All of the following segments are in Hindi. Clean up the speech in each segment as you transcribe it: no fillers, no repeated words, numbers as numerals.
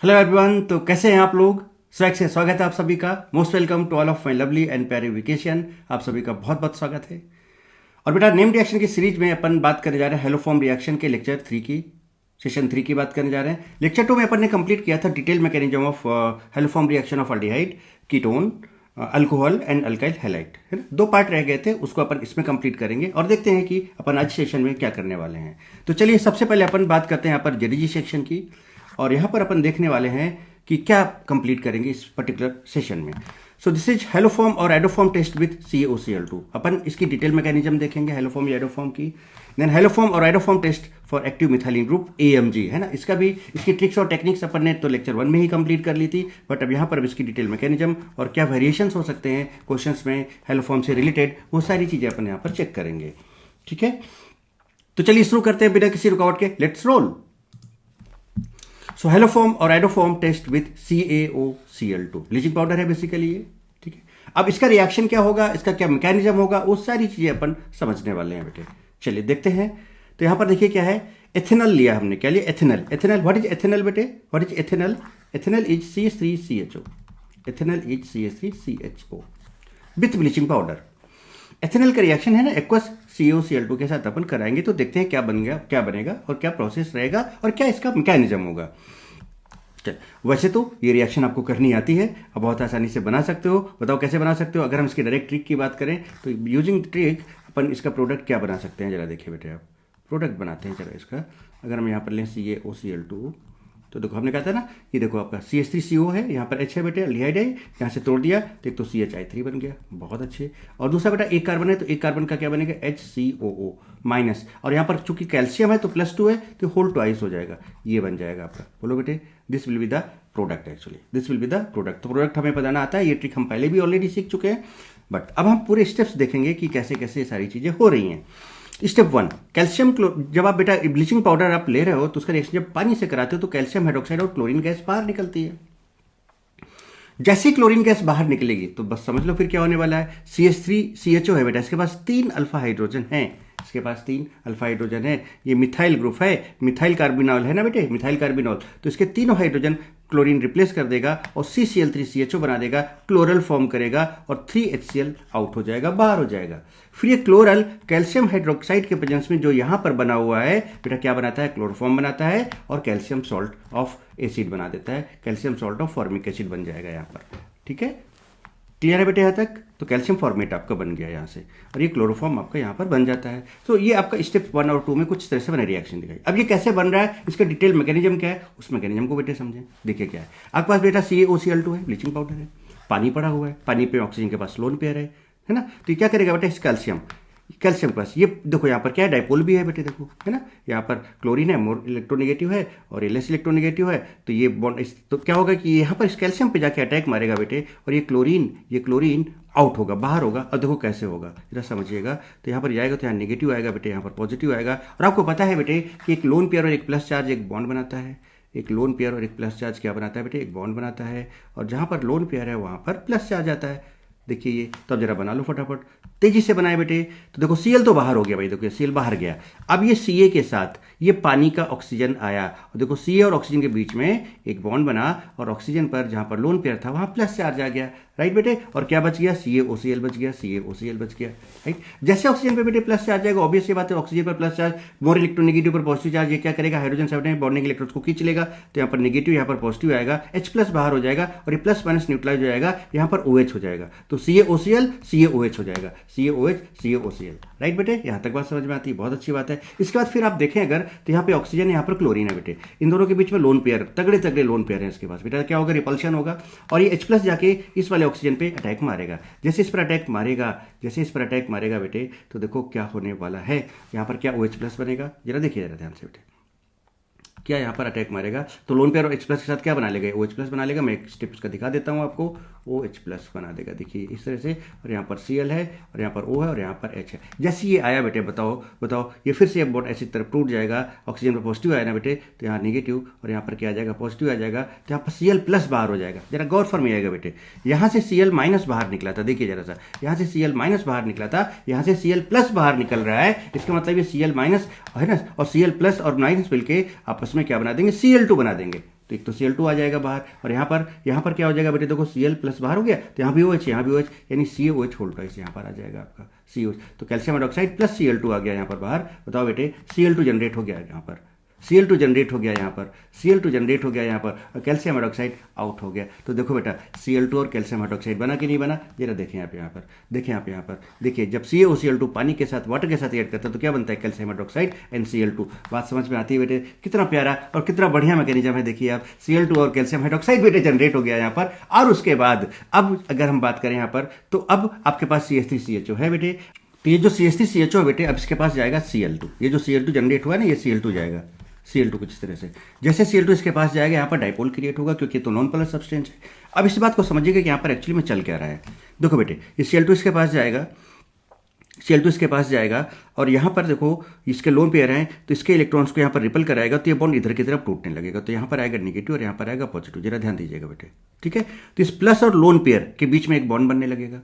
Hello everyone. तो कैसे हैं आप लोग? स्वैग से स्वागत है आप सभी का। Most welcome to all of my lovely and प्यारी वेकेशन। आप सभी का बहुत बहुत स्वागत है। और बेटा, नेम रिएक्शन की सीरीज में अपन बात करने जा रहे हैं हेलो फॉर्म रिएक्शन के लेक्चर 3 की, सेशन 3 की बात करने जा रहे हैं। लेक्चर 2 में अपन ने कंप्लीट किया था detail mechanism of hello form reaction of aldehyde, ketone, alcohol and alkyl halide, है ना। 2 पार्ट रह गए थे, उसको अपन इसमें कंप्लीट करेंगे और देखते हैं कि अपन आज सेशन में क्या करने वाले हैं। तो चलिए सबसे पहले अपन बात करते हैं यहाँ पर जेडीजी सेक्शन की, और यहाँ पर अपन देखने वाले हैं कि क्या कंप्लीट करेंगे इस पर्टिकुलर सेशन में। सो दिस इज हेलोफॉर्म और एडोफॉर्म टेस्ट विद CaOCl2। अपन इसकी डिटेल मैकेनिज्म देखेंगे हेलोफॉर्म या एडोफॉर्म की। देन हेलोफॉर्म और iodoform test for active methylene group AMG, है ना। इसका भी इसकी ट्रिक्स और टेक्निक्स अपन ने तो लेक्चर 1 में ही कंप्लीट कर ली थी, बट अब यहाँ पर इसकी डिटेल मैकेनिज्म और क्या वेरिएशंस हो सकते हैं क्वेश्चंस में हेलोफॉर्म से रिलेटेड, वो सारी चीज़ें अपन यहाँ पर चेक करेंगे। ठीक है, तो चलिए शुरू करते हैं बिना किसी रुकावट के। Let's roll. सो हेलोफॉर्म और iodoform test with CaOCl2 bleaching powder है बेसिकली ये। ठीक है, अब इसका रिएक्शन क्या होगा, इसका क्या मैकेनिज्म होगा, वो सारी चीजें अपन समझने वाले हैं बेटे। चलिए देखते हैं। तो यहां पर देखिए क्या है, एथेनॉल लिया हमने। क्या लिया? Ethanol. Ethanol, what is ethanol बेटे? What is ethanol? Ethanol is CH3CHO। Ethanol is CH3CHO with bleaching powder. Ethanol का रिएक्शन है ना एक्वस CaOCl2 के साथ अपन कराएंगे, तो देखते हैं क्या बन गया, क्या बनेगा और क्या प्रोसेस रहेगा और क्या इसका मैकेनिज्म होगा। चल, वैसे तो ये रिएक्शन आपको करनी आती है, अब बहुत आसानी से बना सकते हो। बताओ कैसे बना सकते हो? अगर हम इसकी डायरेक्ट ट्रिक की बात करें तो यूजिंग ट्रिक अपन इसका प्रोडक्ट क्या बना सकते हैं, जरा देखिए बेटे। आप प्रोडक्ट बनाते हैं जरा इसका। अगर हम यहाँ पर लें CaOCl2, तो देखो हमने कहा था ना, ये देखो आपका CH3CO है, यहाँ पर H है बेटे, अल्डिहाइड है, यहाँ से तोड़ दिया तो एक तो CHI3 बन गया, बहुत अच्छे। और दूसरा बेटा एक कार्बन है, तो एक कार्बन का क्या बनेगा? HCOO माइनस, और यहाँ पर चूंकि कैल्शियम है तो +2 है, तो होल ट्वाइस हो जाएगा, ये बन जाएगा आपका। बोलो बेटे, this will be the product. Actually this will be the product. तो प्रोडक्ट हमें बताना आता है, ये ट्रिक हम पहले भी ऑलरेडी सीख चुके हैं, बट अब हम पूरे स्टेप्स देखेंगे कि कैसे कैसे सारी चीजें हो रही हैं। स्टेप 1, कैल्शियम जब आप बेटा ब्लीचिंग पाउडर आप ले रहे हो तो उसका रिएक्शन जब पानी से कराते हो तो कैल्शियम हाइड्रोक्साइड और क्लोरीन गैस बाहर निकलती है। जैसे ही क्लोरीन गैस बाहर निकलेगी तो बस समझ लो फिर क्या होने वाला है। CH3CHO है बेटा, इसके पास 3 अल्फा हाइड्रोजन है, इसके पास 3 अल्फा हाइड्रोजन है। ये मिथाइल ग्रुप है, मिथाइल कार्बिनॉल है ना बेटे, मिथाइल कार्बिनॉल। तो इसके तीनों हाइड्रोजन क्लोरीन रिप्लेस कर देगा और CCl3CHO बना देगा, क्लोरल फॉर्म करेगा और 3HCl आउट हो जाएगा, बाहर हो जाएगा। फिर ये क्लोरल कैल्शियम हाइड्रोक्साइड के प्रेजेंस में जो यहां पर बना हुआ है बेटा, क्या बनाता है? क्लोरोफॉर्म बनाता है और कैल्शियम सॉल्ट ऑफ एसिड बना देता है, calcium salt of formic acid बन जाएगा यहां पर। ठीक है, क्लियर है बेटे यहाँ तक? तो कैल्शियम फॉर्मेट आपका बन गया यहाँ से, और ये क्लोरोफॉर्म आपका यहाँ पर बन जाता है। तो ये आपका स्टेप 1 और 2 में कुछ तरह से बने रिएक्शन दिखाई। अब ये कैसे बन रहा है, इसका डिटेल मैकेनिज्म क्या है, उस मैकेनिज्म को बेटे समझें। देखिए क्या है, आपके पास बेटा CaOCl2 है, ब्लीचिंग पाउडर है, पानी पड़ा हुआ है, पानी पे ऑक्सीजन के पास लोन पेयर है ना। तो क्या करेगा बेटा, इस कैल्शियम के पास ये देखो यहाँ पर क्या है, डाइपोल भी है बेटे, देखो है ना। यहाँ पर क्लोरीन है, मोर इलेक्ट्रोनेगेटिव है और लेस इलेक्ट्रोनेगेटिव है, तो ये बॉन्ड तो क्या होगा कि यहाँ पर इस कैल्शियम पे जाके अटैक मारेगा बेटे, और ये क्लोरीन आउट होगा, बाहर होगा। और देखो कैसे होगा, जरा समझिएगा। तो यहाँ पर जाएगा तो यहाँ नेगेटिव आएगा बेटे, यहाँ पर पॉजिटिव आएगा। और आपको पता है बेटे कि एक लोन पेयर और एक प्लस चार्ज एक बॉन्ड बनाता है, एक लोन पेयर और एक प्लस चार्ज क्या बनाता है बेटे, एक बॉन्ड बनाता है। और जहाँ पर लोन पेयर है वहाँ पर प्लस चार्ज आता है। देखिए ये, तो अब जरा बना लो फटाफट, तेजी से बनाए बेटे। तो देखो Cl तो बाहर हो गया भाई, देखो Cl बाहर गया। अब ये Ca के साथ ये पानी का ऑक्सीजन आया, और देखो Ca और ऑक्सीजन के बीच में एक बॉन्ड बना, और ऑक्सीजन पर जहां पर लोन पेयर था वहां प्लस चार्ज आ गया, राइट बेटे। और क्या बच गया? CaOCl बच गया, CaOCl बच गया, राइट। जैसे ऑक्सीजन पे बेटे प्लस चार्ज जाएगा, ऑब्वियस सी बात है, ऑक्सीजन पर प्लस चार्ज, मोर इलेक्ट्रोनेगेटिव पर पॉजिटिव चार्ज, ये क्या करेगा, हाइड्रोजन साइड बॉन्डिंग इलेक्ट्रॉन्स को खींच लेगा। तो यहाँ पर नेगेटिव, यहाँ पर पॉजिटिव आएगा, H+ बाहर हो जाएगा, और ये प्लस माइनस न्यूट्रलाइज हो जाएगा, यहाँ पर OH हो जाएगा। तो CaOCl CaOH हो जाएगा, CaOH CaOCl, राइट बेटे। यहाँ तक बात समझ में आती है, बहुत अच्छी बात है। इसके बाद फिर आप देखें अगर, तो यहाँ पे ऑक्सीजन है, यहाँ पर क्लोरीन है बेटे, इन दोनों के बीच में लोन पेयर, तगड़े तगड़े लोन पेयर है इसके पास बेटा। क्या होगा? रिपल्शन होगा, और ये H+ जाके इस वाले ऑक्सीजन पे अटैक मारेगा। जैसे इस पर अटैक मारेगा बेटे, तो देखो क्या होने वाला है, यहाँ पर क्या OH+ बनेगा, जरा देखिए जरा ध्यान से बेटे। क्या यहाँ पर अटैक मारेगा तो लोन पेयर और H+ के साथ क्या बना लेगा, OH+ बना लेगा। मैं एक स्टेप इसका दिखा देता हूँ आपको, OH+ बना देगा, देखिए इस तरह से। और यहाँ पर Cl है, और यहाँ पर O है, और यहाँ पर H है। जैसे ये आया बेटे, बताओ ये फिर से बॉन्ड ऐसी तरफ टूट जाएगा, ऑक्सीजन पर पॉजिटिव आया ना बेटे, तो यहाँ नेगेटिव, और यहाँ पर क्या आ जाएगा, पॉजिटिव आ जाएगा। तो यहाँ पर Cl+ बाहर हो जाएगा, जरा गौर फरमाइएगा बेटे। यहाँ से Cl- बाहर निकला था, देखिए जरा सा, यहाँ से Cl- बाहर निकला था, यहाँ से Cl+ बाहर निकल रहा है। इसका मतलब ये Cl- है ना, और Cl+ और माइनस मिलके आपस में क्या बना देंगे, Cl2 बना देंगे। तो एक तो Cl2 आ जाएगा बाहर, और यहाँ पर क्या हो जाएगा बेटे, देखो Cl प्लस बाहर हो गया, तो यहाँ भी OH, यहाँ भी OH, यानी CaOH होल ट्वाइस यहाँ पर आ जाएगा आपका COH। तो कैल्शियम हाइड्रोक्साइड प्लस Cl2 आ गया यहाँ पर बाहर। बताओ बेटे, Cl2 जनरेट हो गया यहाँ पर, Cl2 जनरेट हो गया यहाँ पर, Cl2 जनरेट हो गया यहाँ पर, और कैल्शियम हाइड्रोक्साइड आउट हो गया। तो देखो बेटा, Cl2 और कैल्शियम हाइड्रोक्साइड बना कि नहीं बना, जरा देखें यहाँ पर, देखें यहाँ पर, देखिए जब CaOCl2 पानी के साथ, वाटर के साथ ऐड करता है तो क्या बनता है, कैल्शियम हाइड्रोक्साइड NCl2। बात समझ में आती है बेटे, कितना प्यारा और कितना बढ़िया मैकेनिज्म है। देखिए आप, Cl2 और कैल्शियम हाइड्रोक्साइड बेटे जनरेट हो गया यहाँ पर। और उसके बाद अब अगर हम बात करें यहाँ पर, तो अब आपके पास CH3CHO है बेटे। तो ये जो CH3CHO है बेटे, अब इसके पास जाएगा Cl2, ये जो Cl2 जनरेट हुआ है ना, ये Cl2 जाएगा, Cl2 कुछ इस तरह से। जैसे Cl2 इसके पास जाएगा, यहाँ पर डाइपोल क्रिएट होगा, क्योंकि तो नॉन पोलर सब्सटेंस है। अब इस बात को समझिएगा कि यहाँ पर एक्चुअली में चल क्या रहा है। देखो बेटे, ये Cl2 इसके पास जाएगा, Cl2 इसके पास जाएगा, और यहाँ पर देखो इसके लोन पेयर हैं, तो इसके इलेक्ट्रॉन्स को यहाँ पर रिपल कराएगा, तो ये बॉन्ड इधर की तरफ टूटने लगेगा। तो यहाँ पर आएगा नेगेटिव और यहाँ पर आएगा पॉजिटिव, जरा ध्यान दीजिएगा बेटे, ठीक है। तो इस प्लस और लोन पेयर के बीच में एक बॉन्ड बनने लगेगा,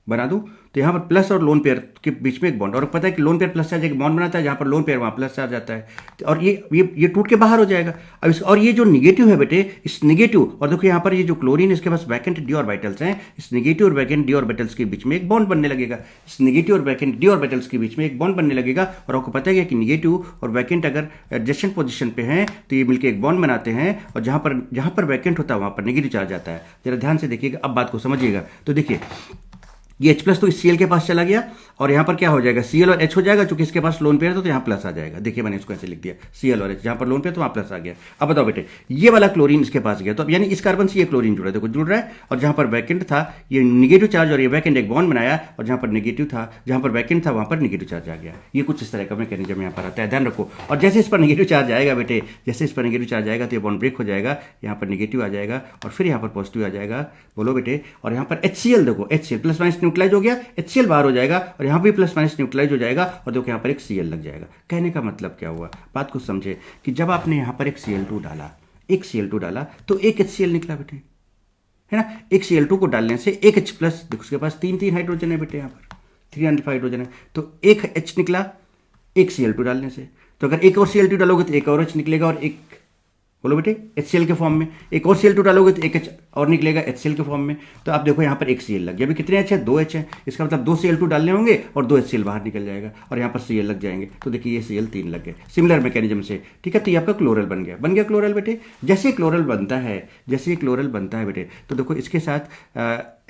बना दूं, तो यहाँ पर प्लस और लोन पेयर के बीच में एक बॉन्ड, और पता है कि लोन पेयर प्लस चार्ज एक बॉन्ड बनाता है, जहाँ पर लोन पेयर वहाँ प्लस चार्ज आता है, और ये टूट के बाहर हो जाएगा। अब और ये जो निगेटिव है बेटे, इस निगेटिव, और देखो यहाँ पर ये जो क्लोरीन इसके पास वैकेंट डी ऑर्बिटल्स हैं, इस निगेटिव और वैकेंट डी ऑर्बिटल्स के बीच में एक बॉन्ड बनने लगेगा, इस निगेटिव और वैकेंट डी ऑर्बिटल्स के बीच में एक बॉन्ड बनने लगेगा। और आपको पता है कि निगेटिव और वैकेंट अगर एडजेसेंट पोजीशन पे हैं तो ये मिलकर एक बॉन्ड बनाते हैं, और जहाँ पर वैकेंट होता है वहाँ पर नेगेटिव चार्ज आता है। जरा ध्यान से देखिएगा, अब बात को समझिएगा। तो देखिए, ये H प्लस तो इस Cl के पास चला गया, और यहाँ पर क्या हो जाएगा, Cl और H हो जाएगा, क्योंकि इसके पास लोन पेयर था तो यहाँ प्लस आ जाएगा। देखिए मैंने इसको ऐसे लिख दिया, Cl और H, जहाँ पर लोन पेयर तो वहाँ प्लस आ गया। अब बताओ बेटे, ये वाला क्लोरीन इसके पास गया, तो अब यानी इस कार्बन से ये क्लोरीन जुड़ा है, देखो जुड़ रहा है, और जहाँ पर वैकेंट था ये निगेटिव चार्ज, और ये वैकेंट एक बॉन्ड बनाया, और जहाँ पर नेगेटिव था, जहाँ पर वैकेंट था वहाँ पर नेगेटिव चार्ज आ गया। ये कुछ इस तरह का मैकेनिज्म यहाँ पर आता है, ध्यान रखो। और जैसे इस पर नेगेटिव चार्ज आएगा बेटे, जैसे इस पर नेगेटिव चार्ज आएगा तो ये बॉन्ड ब्रेक हो जाएगा, यहाँ पर नेगेटिव आ जाएगा, और फिर यहाँ पर पॉजिटिव आ जाएगा, बोलो बेटे। और यहाँ पर HCl, देखो HCl प्लस माइनस न्यूट्रलाइज हो गया, HCl बाहर हो जाएगा, और यहाँ भी प्लस माइनस न्यूट्रलाइज हो जाएगा, और देखो यहाँ पर एक Cl लग जाएगा। कहने का मतलब क्या हुआ, बात को समझे कि जब आपने यहाँ पर एक Cl2 डाला, तो एक HCl निकला बेटे, है ना। एक Cl2 को डालने से एक H प्लस, देखो उसके पास तीन हाइड्रोजन है बेटे, यहाँ पर 3 हाइड्रोजन है, तो एक H निकला एक Cl2 डालने से। तो अगर एक और Cl2 डालोगे तो एक और H निकलेगा, और एक, बोलो बेटे, HCl के फॉर्म में। एक और Cl2 डालोगे तो एक H और निकलेगा HCl के फॉर्म में। तो आप देखो यहाँ पर एक Cl लग गया, अभी कितने H है, 2 H है, इसका मतलब 2 Cl2 डालने होंगे और 2 HCl बाहर निकल जाएगा, और यहाँ पर Cl लग जाएंगे। तो देखिए ये Cl 3 लग गए, सिमिलर मैकेनिज्म से, ठीक है। तो ये आपका क्लोरल बन गया क्लोरल बेटे। जैसे क्लोरल बनता है बेटे, तो देखो इसके साथ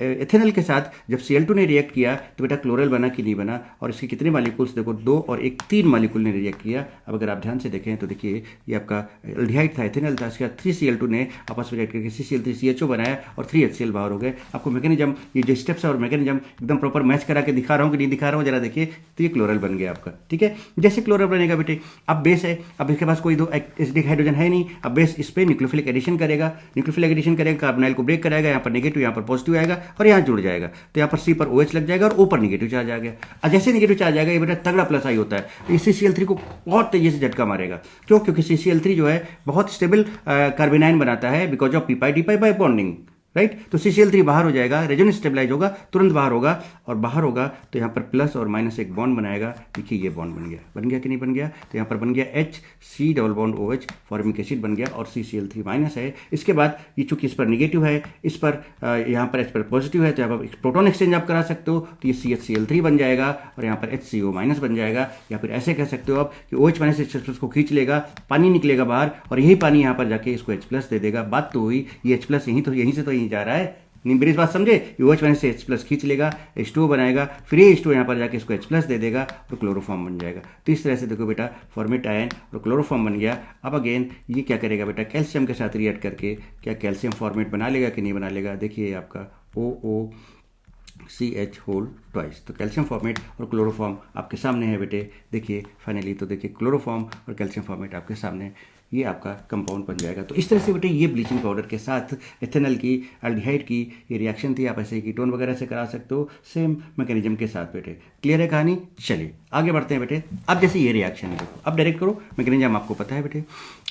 एथेनॉल के साथ जब Cl2 ने रिएक्ट किया तो बेटा क्लोरल बना कि नहीं बना, और इसके कितने मालिक्यूल्स, देखो 2 और 1 3 मालिक्यूल ने रिएक्ट किया। अब अगर आप ध्यान से देखें तो देखिए ये आपका एल्डिहाइड था, एथेनॉल था, इसके बाद 3 Cl2 ने आपस में रिएक्ट करके CCl3CHO बनाया, और 3 HCl बाहर हो गए। आपको मैकेनिज्म, ये जो स्टेप्स है और मैकेनिज्म एकदम प्रॉपर मैच करा के दिखा रहा हूँ कि नहीं दिखा रहा हूँ, जरा देखिए। तो ये क्लोरल बन गया आपका, ठीक है। जैसे क्लोरल बनेगा बेटे, अब बेस है, अब इसके पास कोई 2 एसिडिक हाइड्रोजन है नहीं, अब बेस इस पर न्यूक्लियोफिलिक एडिशन करेगा, कार्बोनाइल को ब्रेक कराएगा, यहाँ पर नेगेटिव यहाँ पर पॉजिटिव आएगा, और यहाँ जुड़ जाएगा। तो यहाँ पर C पर OH लग जाएगा, और O पर नेगेटिव चार्ज आ गया। और जैसे नेगेटिव चार्ज आएगा, ये बेटा तगड़ा प्लस आई होता है, इस CCl3 को बहुत तेजी से झटका मारेगा। क्यों? क्योंकि CCl3 जो है बहुत स्टेबल कार्बेनाइन बनाता है, because of p pi d pi by bonding, right. तो CCl3 बाहर हो जाएगा, रेजोनेंस स्टेबलाइज होगा, तुरंत बाहर होगा, और बाहर होगा तो यहाँ पर प्लस और माइनस एक बॉन्ड बनाएगा। देखिए ये बॉन्ड बन गया कि नहीं बन गया। तो यहाँ पर बन गया HC double bond OH, formic acid बन गया, और CCl3 माइनस है। इसके बाद ये चूंकि इस पर निगेटिव है, इस पर यहाँ पर इस पर पॉजिटिव है, तो यहाँ पर प्रोटॉन एक्सचेंज आप करा सकते हो, तो ये CHCl3 बन जाएगा, और यहाँ पर HCO माइनस बन जाएगा। या फिर ऐसे कह सकते हो आप कि OH माइनस H प्लस को खींच लेगा, पानी निकलेगा बाहर, और यही पानी यहाँ पर जाके इसको H प्लस दे देगा। बात तो हुई, ये H प्लस यहीं से तो यहीं जा रहा है, मेरी बात समझे। OH माइनस से H प्लस खींच लेगा, H2O बनाएगा, फिर ये H2O यहाँ पर जाके इसको H प्लस दे देगा, तो क्लोरोफॉर्म बन जाएगा। तो इस तरह से देखो बेटा, फॉर्मेट आयन और क्लोरोफॉर्म बन गया। अब अगेन ये क्या करेगा बेटा, कैल्शियम के साथ रिएक्ट करके क्या कैल्शियम फॉर्मेट बना लेगा कि नहीं बना लेगा। देखिए आपका OOCH होल ट्वाइस, तो कैल्शियम फॉर्मेट और क्लोरोफॉर्म आपके सामने है बेटे। देखिए फाइनली, तो देखिए क्लोरोफॉर्म और कैल्शियम फॉर्मेट आपके सामने, ये आपका कंपाउंड बन जाएगा। तो इस तरह से बेटे ये ब्लीचिंग पाउडर के साथ एथेनॉल की, एल्डिहाइड की ये रिएक्शन थी। आप ऐसे कीटोन वगैरह से करा सकते हो, सेम मैकेनिज्म के साथ बेटे। क्लियर है कहानी? चलिए आगे बढ़ते हैं बेटे। अब जैसे ये रिएक्शन है, देखो अब डायरेक्ट करो, मैकेनिज्म आपको पता है बेटे।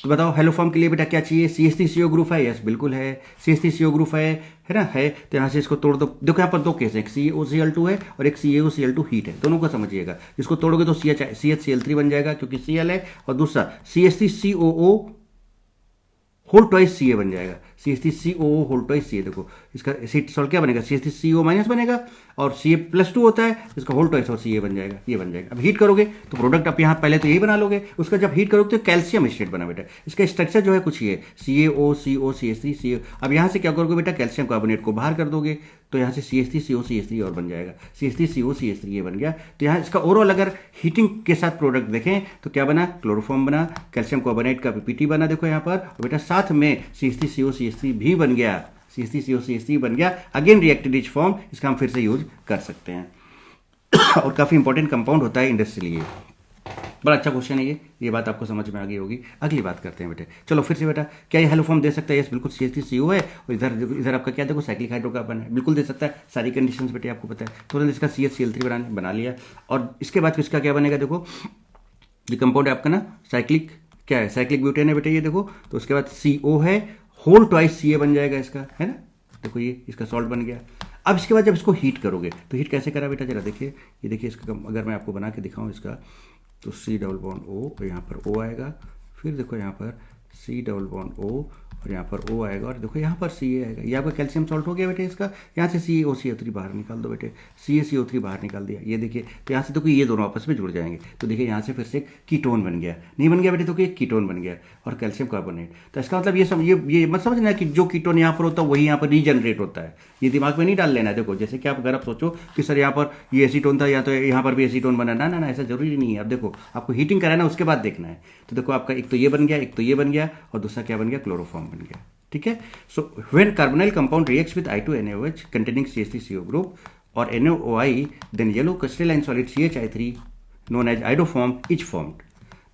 तो बताओ हेलोफॉर्म के लिए बेटा क्या चाहिए, CH3CO ग्रुप है, यस बिल्कुल है, CH3CO ग्रुप है ना, है। तो यहाँ से इसको तोड़ दो। देखो यहाँ पर 2 केस है, एक CaOCl2 है और एक CaOCl2 हीट है, दोनों को समझिएगा। जिसको तोड़ोगे तो CHCl3 बन जाएगा क्योंकि Cl है, और दूसरा CH3COO whole twice C A बन जाएगा, C H three C O whole twice C A. देखो इसका एसिड सॉल्ट क्या बनेगा, C H three C O minus बनेगा, और सी ए प्लस टू होता है, इसका होल ट्वाइस और सी ए बन जाएगा, ये बन जाएगा। अब हीट करोगे तो प्रोडक्ट आप यहाँ पहले तो यही बना लोगे, उसका जब हीट करोगे तो कैल्शियम स्टेट बना बेटा। इसका स्ट्रक्चर जो है कुछ ये सी ए ओ सी एच थ्री सी ए। अब यहाँ से क्या करोगे बेटा, कैल्शियम कार्बोनेट को बाहर कर दोगे तो यहाँ से C H three C H three और बन जाएगा, C H three C H three ये बन गया। तो यहाँ इसका ओवरऑल अगर हीटिंग के साथ प्रोडक्ट देखें तो क्या बना, क्लोरोफॉर्म बना, कैल्शियम कार्बोनेट का पीपीटी बना देखो यहाँ पर, और बेटा साथ में C H three C H three भी बन गया, C H three C H three बन गया। अगेन रिएक्टेड रिच फॉर्म, इसका हम फिर से यूज कर सकते हैं और काफ़ी इंपॉर्टेंट कंपाउंड होता है इंडस्ट्री लिए। बड़ा अच्छा क्वेश्चन है ये बात आपको समझ में आ गई होगी। अगली बात करते हैं बेटे, चलो फिर से बेटा, क्या ये हेलो फॉर्म दे सकता है, यस बिल्कुल सी एच थ्री सी ओ है, और इधर आपका क्या देखो साइक्लिक हाइड्रोकार्बन है, बिल्कुल दे सकता है, सारी कंडीशंस बेटे आपको पता है। तुरंत इसका C H C L three बना लिया, और इसके बाद इसका क्या बनेगा, देखो ये कंपाउंड है आपका ना साइक्लिक, क्या है साइक्लिक ब्यूटेन है बेटे ये देखो, तो उसके बाद सी ओ है, होल ट्वाइस सी ए बन जाएगा इसका, है ना, देखो ये इसका सॉल्ट बन गया। अब इसके बाद जब इसको हीट करोगे तो हीट कैसे करा बेटा, जरा देखिए, ये देखिए इसका अगर मैं आपको बना के दिखाऊं इसका, तो सी डबल बॉन्ड ओ, यहाँ पर ओ आएगा, फिर देखो यहाँ पर सी डबल बॉन्ड ओ, और यहाँ पर ओ आएगा, और देखो यहाँ पर सी ए आएगा, ये आपका कैल्शियम सॉल्ट हो गया बेटे इसका। यहाँ से सी ए ओ सी ओ थ्री बाहर निकाल दो बेटे, सी ए सी ओ थ्री बाहर निकाल दिया, ये देखिए, तो यहाँ से देखो ये दोनों आपस में जुड़ जाएंगे, तो देखिए यहाँ से फिर से एक कीटोन बन गया, नहीं बन गया बेटे, तो एक कीटोन बन गया, और कैल्शियम कार्बोनेट। तो इसका मतलब ये मत समझना कि जो कीटोन यहाँ पर होता है वही यहाँ पर रीजनरेट होता है, ये दिमाग में नहीं डाल लेना है। देखो जैसे कि आप अगर आप सोचो कि सर यहाँ पर ये एसीटोन था, या तो यहाँ पर भी एसीटोन बना, ना ना ना, ऐसा जरूरी नहीं है। अब देखो आपको हीटिंग कराना उसके बाद देखना है, तो देखो आपका एक तो ये बन गया, एक तो ये बन गया, और दूसरा क्या बन गया, क्लोरोफॉर्म बन गया, ठीक है। So when carbonyl compound reacts with I2NaOH containing CH3CO group or NaOI, then yellow crystalline solid CHI3 known as iodoform is formed,